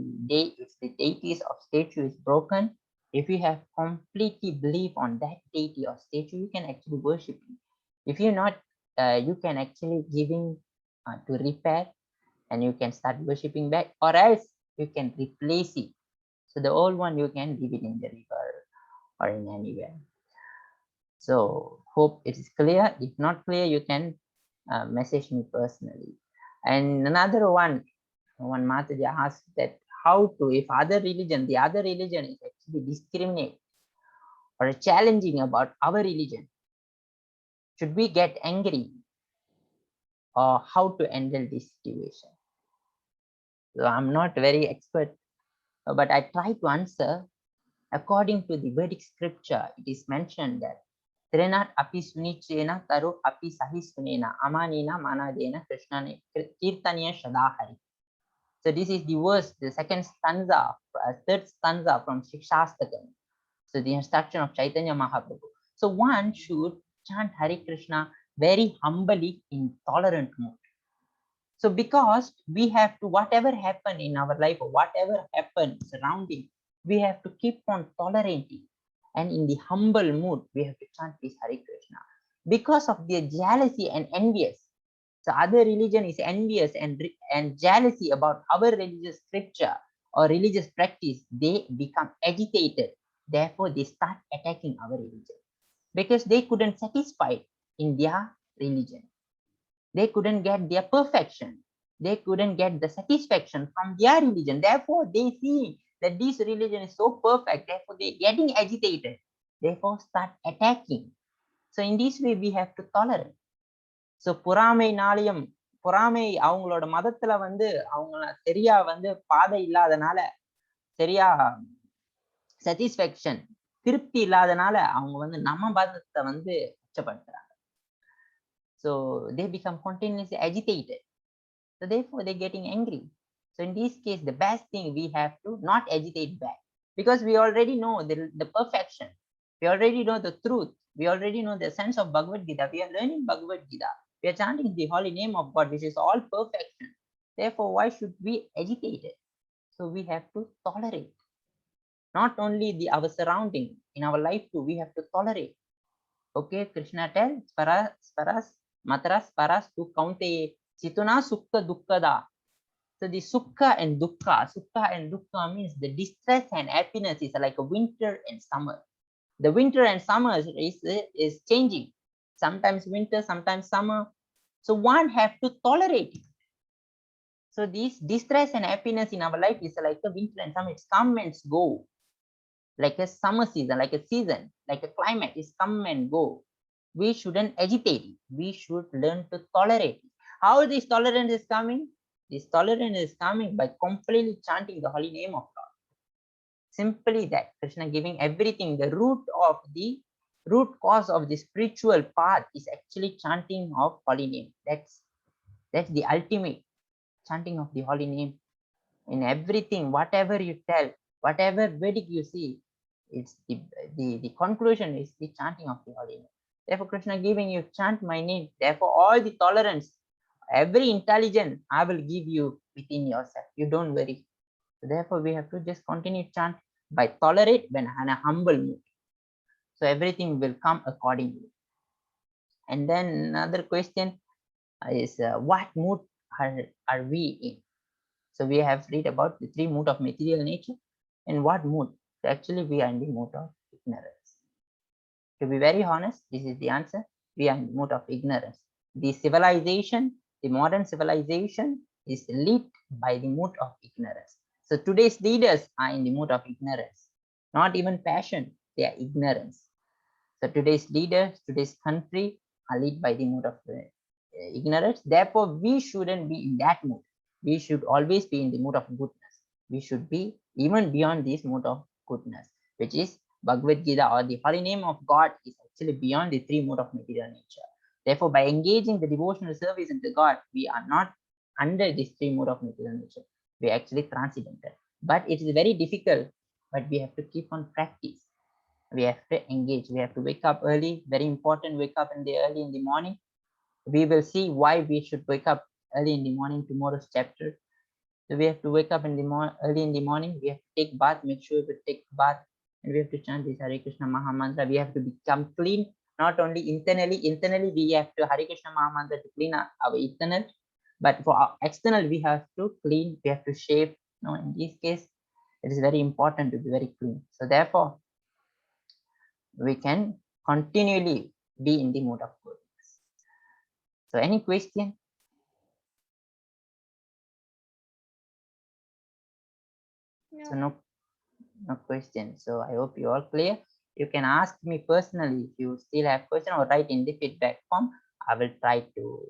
deities of statue is broken, if you have completely belief on that deity or statue, you can actually worship him. If you're not, you can actually giving to repair, and you can start worshipping back, or else you can replace it. So the old one you can leave it in the river or in anywhere. So hope it is clear. If not clear, you can message me personally. And another one Mataji asked that how to, if the other religion is actually discriminate or challenging about our religion, should we get angry or how to handle this situation? So I'm not very expert, but I try to answer according to the Vedic scripture. It is mentioned that Trinat api sunichena taru api sahisunena amanina manadena krishnane kirtaniya shadahari. So this is the verse, the second stanza, third stanza from Shikshastakam. So the instruction of Chaitanya Mahaprabhu. So one should chant Hare Krishna very humbly in tolerant mood. So because we have to, whatever happen in our life or whatever happens surrounding, we have to keep on tolerating. And in the humble mood, we have to chant this Hare Krishna. Because of their jealousy and envious. So other religion is envious and jealousy about our religious scripture or religious practice, they become agitated. Therefore, they start attacking our religion because they couldn't satisfy in their religion. They couldn't get their perfection. They couldn't get the satisfaction from their religion. Therefore, they see that this religion is so perfect. Therefore, they're getting agitated. Therefore, start attacking. So in this way, we have to tolerate. So பொறாமை அவங்களோட மதத்துல அவங்க சரியா பாதை இல்லாதனால, சரியா satisfaction திருப்தி இல்லாதனால அவங்க நம்ம மதத்தை அச்சப்படுத்துறாங்க. So they become continuously agitated. So therefore they're getting angry. So in this case, the best thing we have to not agitate back. because we already know the perfection. We already know the truth. We already know the sense of Bhagavad Gita. We are learning Bhagavad Gita. We are chanting the holy name of God, which is all perfection. Therefore, why should we agitate it? So we have to tolerate. Not only our surrounding, in our life too, we have to tolerate. Okay, Krishna tells, Sparas, Matras, Paras tu Kaunte, Chituna Sukha Dukkada. So the Sukha and Dukkha means the distress and happiness is like a winter and summer. The winter and summer is changing. Sometimes winter, sometimes summer. So one have to tolerate it. So this distress and happiness in our life is like a winter and summer. It's come and go. Like a summer season, like a season, like a climate is come and go. We shouldn't agitate it. We should learn to tolerate it. How this tolerance is coming? This tolerance is coming by completely chanting the holy name of God. Simply that, Krishna giving everything. The root cause of the spiritual path is actually chanting of holy name. That's the ultimate chanting of the holy name. In everything, whatever you tell, whatever Vedic you see, it's the conclusion is the chanting of the holy name. Therefore, Krishna giving you chant my name. Therefore, all the tolerance, every intelligence, I will give you within yourself. You don't worry. So therefore, we have to just continue chant by tolerate when in a humble mood. So everything will come accordingly. And then another question is what mood are we in? So we have read about the 3 moods of material nature. In what mood? So actually, we are in the mood of ignorance. To be very honest, this is the answer. We are in the mood of ignorance. The civilization, the modern civilization is lit by the mood of ignorance. So today's leaders are in the mood of ignorance. Not even passion, they are ignorance. So today's leaders, today's country are lit by the mood of ignorance. Therefore, we shouldn't be in that mood. We should always be in the mood of goodness. We should be even beyond this mood of goodness, which is Bhagavad Gita, or the holy name of God is actually beyond the 3 modes of material nature. Therefore, by engaging the devotional service into God, we are not under this 3 modes of material nature. We are actually transcendental. But it is very difficult, but we have to keep on practice. We have to engage. We have to wake up early. Very important, wake up early in the morning. We will see why we should wake up early in the morning, tomorrow's chapter. So we have to wake up early in the morning. We have to take bath, make sure we take bath, and we have to chant this Hare Krishna Maha Mantra. We have to become clean, not only internally. Internally, we have to Hare Krishna Maha Mantra to clean our internal, but for our external, we have to clean. We have to shave. No, in this case, it is very important to be very clean. So therefore, we can continually be in the mood of goodness. So any question? So no question. So I hope you all clear. You can ask me personally if you still have question, or write in the feedback form. I will try to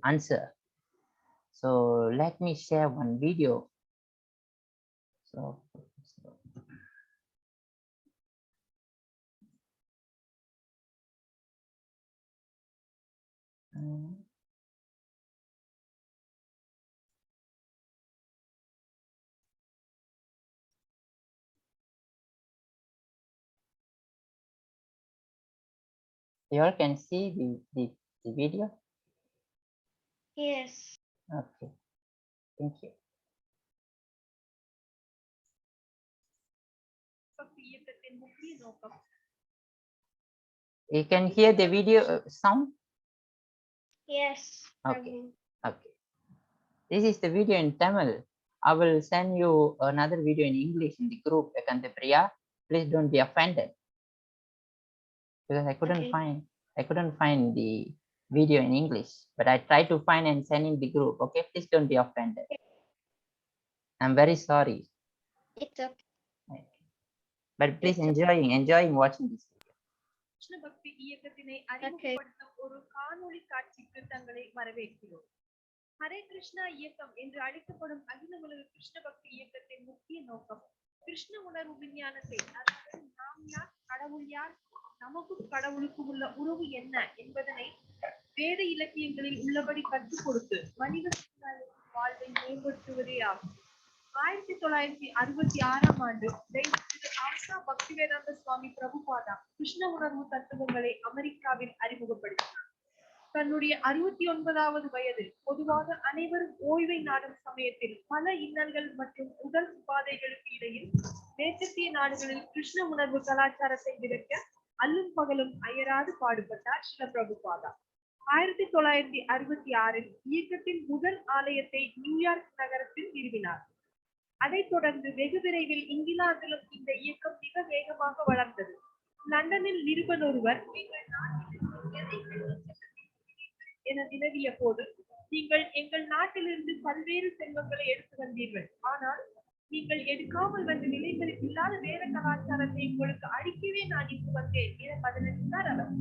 answer. So let me share one video. So you all can see the video. Yes. Okay, thank you. You can hear the video sound? Yes. Okay. Okay. This is the video in Tamil. I will send you another video in English in the group, Ekantapriya. Please don't be offended, because I couldn't find the video in English, but I tried to find and send in the group. Okay, please don't be offended. I'm very sorry. It's okay. But please enjoying watching this video. Krishna பக்தி இயக்கத்தினை அறிமுகப்படுத்தும் ஒரு காணொளி காட்சிக்கு தங்களை வரவேற்கிறோம். ஹரே கிருஷ்ணா இயக்கம் என்று அழைக்கப்படும் அகில உலக கிருஷ்ண பக்தி இயக்கத்தின் முக்கிய நோக்கம் கிருஷ்ண உணர்வு விஞ்ஞானத்தை, அதாவது நாம் யார், கடவுள் யார், நமக்கும் கடவுளுக்கும் உள்ள உறவு என்ன என்பதனை வேத இலக்கியங்களில் உள்ளபடி கற்றுக் கொடுத்து மனித வாழ்வை மேம்படுத்துவதே ஆகும். 1966ஆம் ஆண்டு ஆசா பக்திவேதாந்த சுவாமி பிரபுபாதா கிருஷ்ண உணர்வு தத்துவங்களை அமெரிக்காவில் அறிமுகப்படுத்தினார். தன்னுடைய 69வது வயதில் பொதுவாக அனைவரும் ஓய்வை நாடும் சமயத்தில் பல இன்னல்கள் மற்றும் உடல் உபாதைகளுக்கு இடையில் மேற்கத்திய நாடுகளில் கிருஷ்ண உணர்வு கலாச்சாரத்தை விளக்க அல்லும் பகலும் அயராது பாடுபட்டார் ஸ்ரீல பிரபுபாதா. 1966இல் இயக்கத்தின் முதல் ஆலயத்தை நியூயார்க் நகரத்தில் நிறுவினார். அதைத் தொடர்ந்து வெகு விரைவில் இங்கிலாந்திலும் இந்த இயக்கம் மிக வேகமாக வளர்ந்தது. லண்டனில் நிருபர் ஒருவர் என வினவிய போது, நீங்கள் எங்கள் நாட்டிலிருந்து பல்வேறு செல்வங்களை எடுத்து வந்தீர்கள், ஆனால் நீங்கள் எடுக்காமல் வந்த நிலைகளில் இல்லாத வேற கலாச்சாரத்தை உங்களுக்கு அழிக்கவே நான் இங்கு வந்தேன் என பதிலளித்தார் அவர்.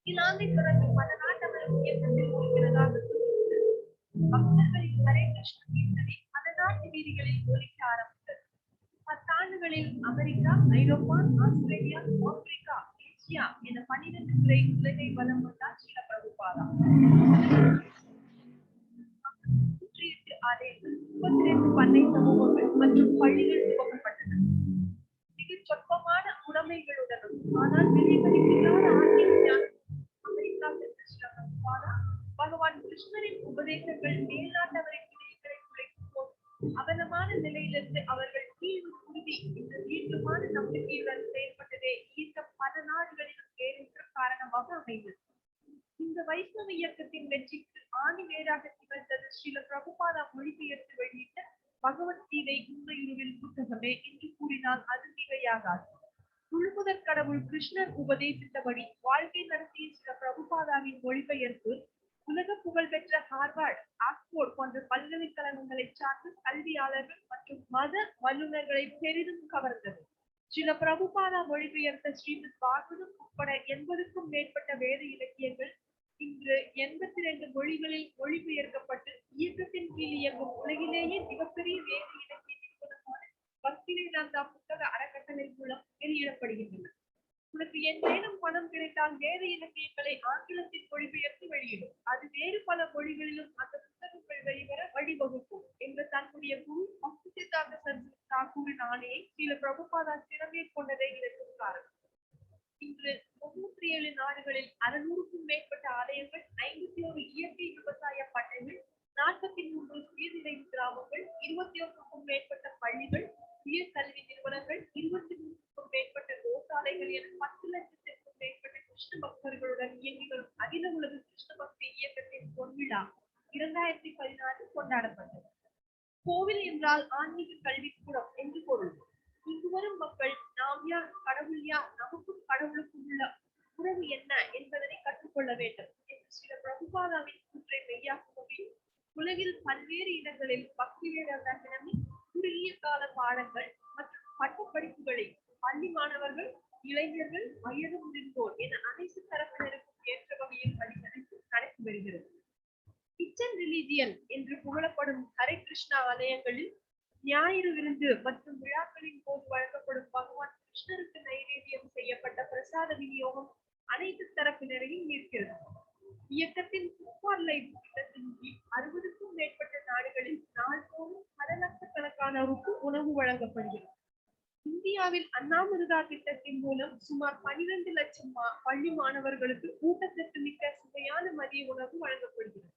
இங்கிலாந்தை தொடர்ந்து பல நாட்டவரும் இயக்கத்தில் இருக்கிறதாக பக்தர்களின் ஹரே கிருஷ்ண கீர்த்தனை பல நாட்டு வீதிகளில் ஒலிக்க ஆரம்பித்தது. 10 ஆண்டுகளில் அமெரிக்கா, ஐரோப்பா, ஆஸ்திரேலியா, ஆப்பிரிக்கா, ஏசியா என 12 துறை உலகை வலம் வந்தார் ஸ்ரீல பிரபுபாதா. 108 ஆலயங்கள், 32 பண்ணை சமூகங்கள் மற்றும் பள்ளிகள் துவக்கப்பட்டன. மிக சொற்பமான உடைமைகளுடனும் ஆனால் விலைமதிப்பில்லாத ஆன்மீக அமெரிக்கா சென்ற ஸ்ரீல பிரபுபாதா பகவான் கிருஷ்ணரின் உபதேசங்கள் மேல்நாட்டவரின் நிலைகளை குறைக்கும் போது அவலமான நிலையிலிருந்து அவர்கள் கீழ் உறுதி இந்த தீர்க்கமான நம்பிக்கையுடன் செயல்பட்டதே இயக்கம் பல நாடுகளிலும் ஏற்பட்ட காரணமாக அமைந்தது. இந்த வைஷ்ணவ இயக்கத்தின் வெற்றிக்கு ஆணி வேராக திகழ்ந்தது ஸ்ரீல பிரபுபாதா மொழிபெயர்த்து வெளியிட்ட பகவத்கீதை உண்மையுருவில் புத்தகமே என்று கூறினால் அது மிகையாகாது. முழுமுதற் கடவுள் கிருஷ்ணர் உபதேசித்தபடி வாழ்க்கை நடத்திய ஸ்ரீல பிரபுபாதாவின் மொழிபெயர்ப்பு உலக புகழ்பெற்ற ஹார்வர்ட், ஆக்ஸ்போர்ட் போன்ற பல்கலைக்கழகங்களை சார்ந்த கல்வியாளர்கள் மற்றும் மத வல்லுநர்களை பெரிதும் கவர்ந்தது. ஸ்ரீல பிரபுபாதா மொழிபெயர்த்த ஸ்ரீமத் பாகவதம் உட்பட 80க்கும் மேற்பட்ட வேத இலக்கியங்கள் இன்று 82 மொழிகளில் மொழிபெயர்க்கப்பட்டு இயக்கத்தின் கீழ் இயங்கும் உலகிலேயே மிகப்பெரிய வேத இலக்கிய நிறுவனமான பக்திவேதாந்தா புத்தக அறக்கட்டளை மூலம் வெளியிடப்படுகின்றன. உனக்கு ஏதேனும் பணம் கிடைத்தால் வேத இலக்கியங்களை ஆங்கிலத்தில் மொழிபெயர்த்து வெளியிடும், அது வேறு பல மொழிகளிலும் அந்த புத்தகங்கள் வெளிவர வழிவகுக்கும் என்ற தன்னுடைய குரு பக்தி சித்தாந்த தாக்கூரின் ஆணையை ஸ்ரீல பிரபுபாதா சிறமேற்கொண்டதே இதற்கு காரணம். இன்று 97 நாடுகளில் 600க்கும் மேற்பட்ட ஆலயங்கள், 51 இயற்கை விவசாய பண்ணைகள், 43 சுயநிறைவு கிராமங்கள், 21க்கும் மேற்பட்ட பள்ளிகள், உயர்கல்வி நிறுவனங்கள், 23க்கும் மேற்பட்ட கோசாலைகள் என 10 லட்சத்திற்கும் மேற்பட்ட கிருஷ்ண பக்தர்களுடன் இயங்கி வரும் அகில உலக கிருஷ்ண பக்தி இயக்கத்தின் பொன்விழா 2016 கொண்டாடப்பட்டது. கோவில் என்றால் ஆன்மீக கல்விக்கூடம் என்று பொருள். இங்கு வரும் மக்கள் நாம் யார், கடவுள் யார், நமக்கும் கடவுளுக்கும் உள்ள உறவு என்ன என்பதனை கற்றுக்கொள்ள வேண்டும் என்று ஸ்ரீல பிரபுபாதாவின் கூற்றை மெய்யாக்கும் வகையில் உலகில் பல்வேறு இடங்களில் பக்தி வேதாந்தா தினமே குறுகிய கால பாடங்கள் மற்றும் பட்டப்படிப்புகளை பள்ளி மாணவர்கள், இளைஞர்கள், வயது முதிர்ந்தோர் என அனைத்து தரப்பினருக்கும் ஏற்ற வகையில் படிப்பதற்கு நடத்தி வருகிறது. கிச்சன் ரிலிஜியன் என்று புகழப்படும் ஹரே கிருஷ்ணா ஆலயங்களில் ஞாயிறு விருந்து மற்றும் விழாக்களின் போது வழங்கப்படும் பகவான் கிருஷ்ணருக்கு நைவேத்தியம் செய்யப்பட்ட பிரசாத விநியோகம் அனைத்து தரப்பினரையும் ஈர்க்கிறது. இயக்கத்தின் திட்டத்தின் கீழ் 60க்கும் மேற்பட்ட நாடுகளில் நாள்தோறும் பல லட்சக்கணக்கானோருக்கு உணவு வழங்கப்படுகிறது. இந்தியாவில் அண்ணாமிருதா திட்டத்தின் மூலம் சுமார் 12 லட்சம் பள்ளி மாணவர்களுக்கு ஊட்டச்சத்து மிக்க சுவையான மதிய உணவு வழங்கப்படுகிறது.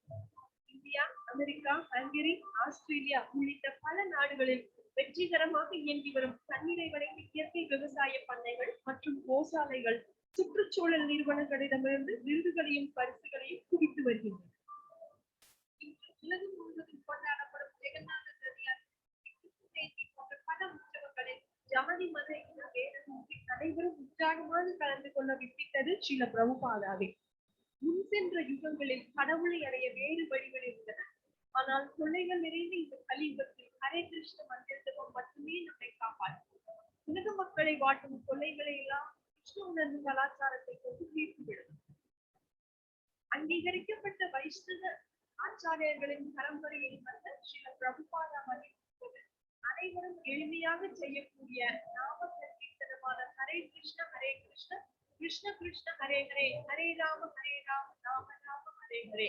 இந்தியா, அமெரிக்கா, ஹங்கேரி, ஆஸ்திரேலியா உள்ளிட்ட பல நாடுகளில் வெற்றிகரமாக இயங்கி வரும் தன்னிறைவடைந்த இயற்கை விவசாய பண்ணைகள் மற்றும் கோசாலைகள் சுற்றுச்சூழல் நிறுவனங்களிடமிருந்து விருதுகளையும் பரிசுகளையும் குவித்து வருகின்றன. இன்று உலகம் முழுவதும் கொண்டாடப்படும் ஜெகநாத போன்ற பல உற்சவங்களில் ஜாதி மத இன வேதமின்றி அனைவரும் உற்சாகமாக கலந்து கொள்ள விப்பித்தது ஸ்ரீல பிரபுபாதாவே. முன் சென்ற யுகங்களில் கடவுளை அடைய வேறு வழிகள் இருந்தன. ஆனால் தொல்லைகள் நிறைந்த இந்த கலியுகத்தில் ஹரே கிருஷ்ண மந்திர ஜபம் மட்டுமே நம்மை காப்பாற்றும். உலக மக்களை வாட்டும் தொல்லைகளை எல்லாம் கிருஷ்ண உணர்வு கலாச்சாரத்தை கொண்டு தீர்த்துவிடும். அங்கீகரிக்கப்பட்ட வைஷ்ணவ ஆச்சாரியர்களின் பரம்பரையில் வந்த ஸ்ரீல பிரபுபாதா மதிப்பது அனைவரும் எளிமையாக செய்யக்கூடிய நாம சங்கீர்த்தனமான ஹரே கிருஷ்ண கிருஷ்ண கிருஷ்ண ஹரே ஹரே, ஹரே ராம ராம ராம ஹரே ஹரே.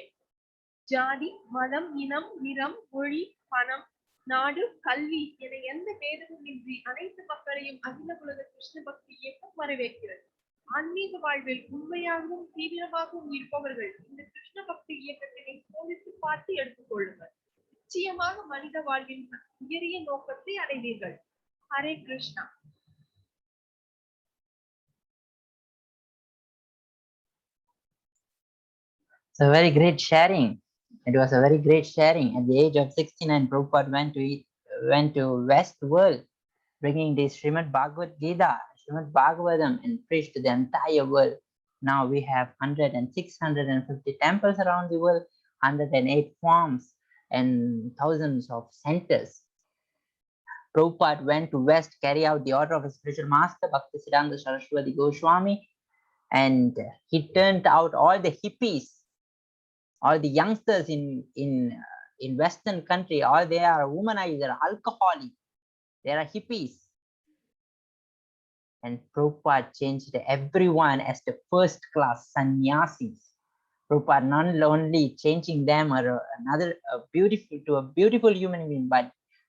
ஜாதி, மதம், இனம், நிறம், மொழி, பணம், நாடு கல்வி என எந்த பேதமும் இன்றி அனைத்து மக்களையும் அகில உலக கிருஷ்ண பக்தி இயக்கம் வரவேற்கிறது. ஆன்மீக வாழ்வில் உண்மையாகவும் தீவிரமாகவும் இருப்பவர்கள் இந்த கிருஷ்ண பக்தி இயக்கத்தினை சோதித்து பார்த்து எடுத்துக் கொள்ளுங்கள். நிச்சயமாக மனித வாழ்வின் உயரிய நோக்கத்தை அடைவீர்கள். Hare Krishna. So very great sharing. It was a very great sharing. At the age of 69, Prabhupada went to West world, bringing the Srimad Bhagavad Gita, Srimad Bhagavatam, and preached to the entire world. Now we have 650 temples around the world, 108 farms, and thousands of centers. Prabhupada went to West, carry out the order of his spiritual master, Bhaktisiddhanta Saraswati Goswami, and he turned out all the hippies, all the youngsters in Western country, all they are womanizer, alcoholic, they are hippies. And Prabhupada changed everyone as the first class sannyasis. Prabhupada not only changing them or a beautiful human being, but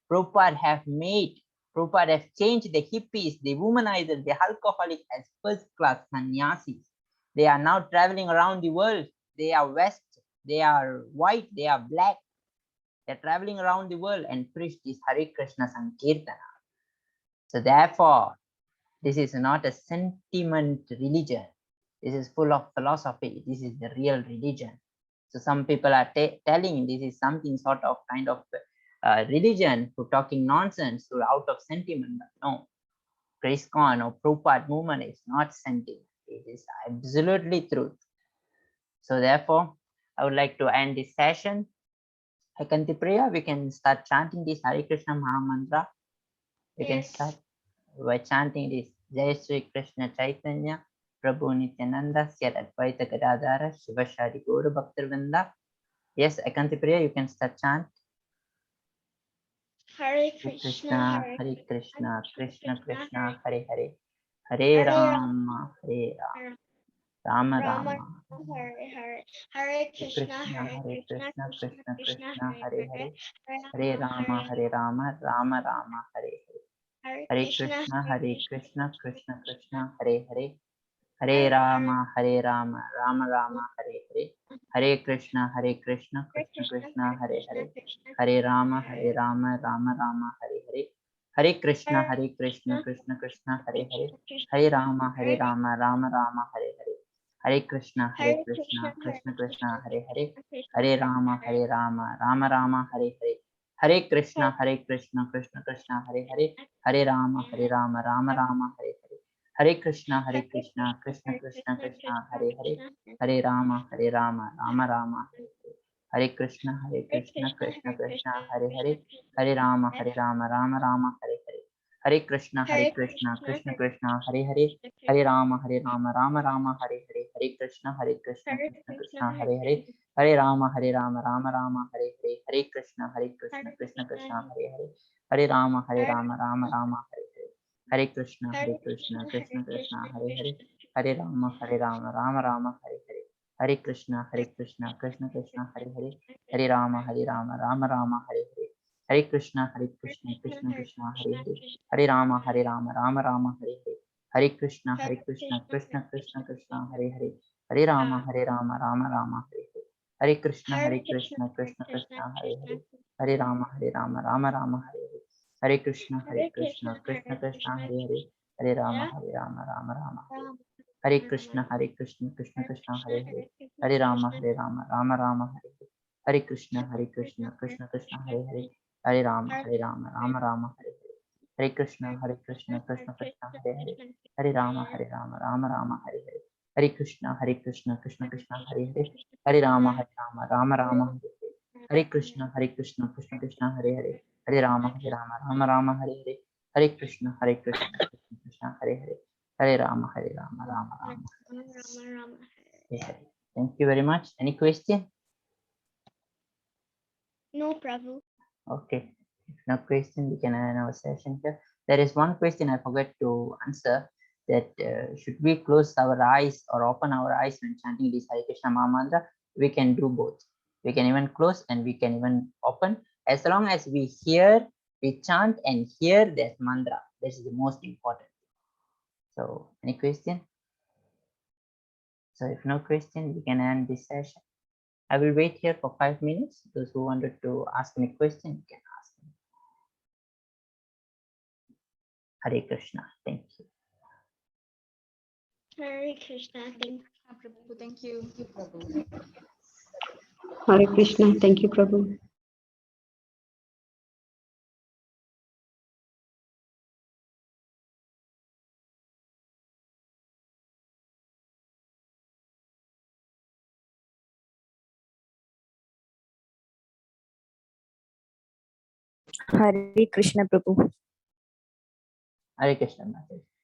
Prabhupada have changed the hippies, the womanizers, the alcoholic as first class sannyasis. They are now traveling around the world. They are West, they are white, they are black. They're traveling around the world and preach this Hare Krishna Sankirtana. So therefore, this is not a sentiment religion. This is full of philosophy. This is the real religion. So some people are telling this is something sort of kind of religion who talking nonsense or out of sentiment. But no, ISKCON or Prabhupada movement is not sentiment. It is absolutely truth. So therefore, I would like to end this session. Akantipriya, we can start chanting this Hare Krishna Maha Mantra. We can start by chanting this Jai Sri Krishna Chaitanya Prabhu Nityananda Syat Advaita Gadadhara Shiva Shadi Gaura Bhaktivinoda. Yes, Akantipriya, you can start chant. Hare Krishna, Hare Krishna, Krishna Krishna, Hare Hare, Hare Rama, Hare Rama, Rama Rama, Hare Hare, Hare Krishna, Hare Krishna, Krishna Krishna, Hare Hare, Hare Hare Rama, Hare Rama, Rama Rama, Hare Hare, Hare Krishna, Krishna Krishna, Hare Hare, Hare Rama, Rama Rama, Hare Hare, Hare Krishna, Krishna Krishna, Hare Hare, Hare Rama, Rama Rama, Hare Hare, Hare Krishna, Krishna Krishna, Hare Hare, Hare Rama, Rama Rama, Hare Hare, Hare Krishna, Krishna Krishna, Hare Hare, Hare Rama, Rama Rama, Hare Hare, Hare Krishna, Krishna Krishna, Hare Hare, Hare Rama, Rama Rama, Hare Hare, Hare Krishna, Krishna Krishna, Hare Hare, Hare Rama, Rama Rama, Hare Krishna, Krishna Krishna, Hare Hare, Hare Rama, Rama Rama, Hare Hare, Hare Krishna, Krishna Krishna, Hare Hare, Hare Rama, Rama Rama, Hare Hare, Hare Krishna, Krishna, Hare Hare, Hare Rama, Rama Rama, Hare Hare, Hare Krishna, Krishna, Hare Hare, Hare Rama, Rama Rama, Hare Hare, Hare Krishna, Krishna Krishna, Hare Hare, Hare Rama, Rama Rama, Hare Hare, Hare Krishna, Krishna Krishna, Hare Hare, Hare Rama, Rama Rama, Hare Hare, Hare Krishna, Krishna Krishna, Hare Hare, Hare Rama, Rama Rama, Hare Hare, Hare Krishna, Krishna Krishna, Hare Hare, Hare Rama, Rama Rama, Hare Hare, Hare Krishna, Krishna Krishna, Hare Hare, Hare Rama, Rama Rama, Hare Hare, Hare Krishna, Krishna Krishna, Hare Hare, Hare Rama, Rama Rama, Hare Krishna, Krishna Krishna, Hare Hare, Hare Rama, Rama Rama, Hare Hare, Hare Krishna, Krishna Krishna, Hare Hare, Hare Rama, Rama Rama, Hare Hare, Hare Krishna, Krishna Krishna, Hare Hare, Hare Rama, Rama Rama, Hare Hare, Hare Krishna, Krishna Krishna, Hare Hare, Hare Rama, Rama Rama, Hare Hare, Hare Krishna, Krishna Krishna, Hare Hare, Hare Rama, Rama Rama, Hare Hare, Hare Krishna, Krishna, Hare Hare, Hare Rama, Rama Rama. Hare Hare. Thank you very much. Any question? No, Prabhu. Okay. If no question, we can end our session here. There is one question I forgot to answer. That should we close our eyes or open our eyes when chanting this Hare Krishna Maha Mantra? We can do both. We can even close and we can even open. As long as we hear, we chant and hear this mantra. This is the most important. So, any question? So, if no question, we can end this session. I will wait here for 5 minutes. Those who wanted to ask me question, you can ask me. Hare Krishna. Thank you. Hare Krishna. Thank Prabhu, thank you. Hare Krishna. Thank you, Prabhu. Hare Krishna Prabhu. Hare Krishna. Mataji.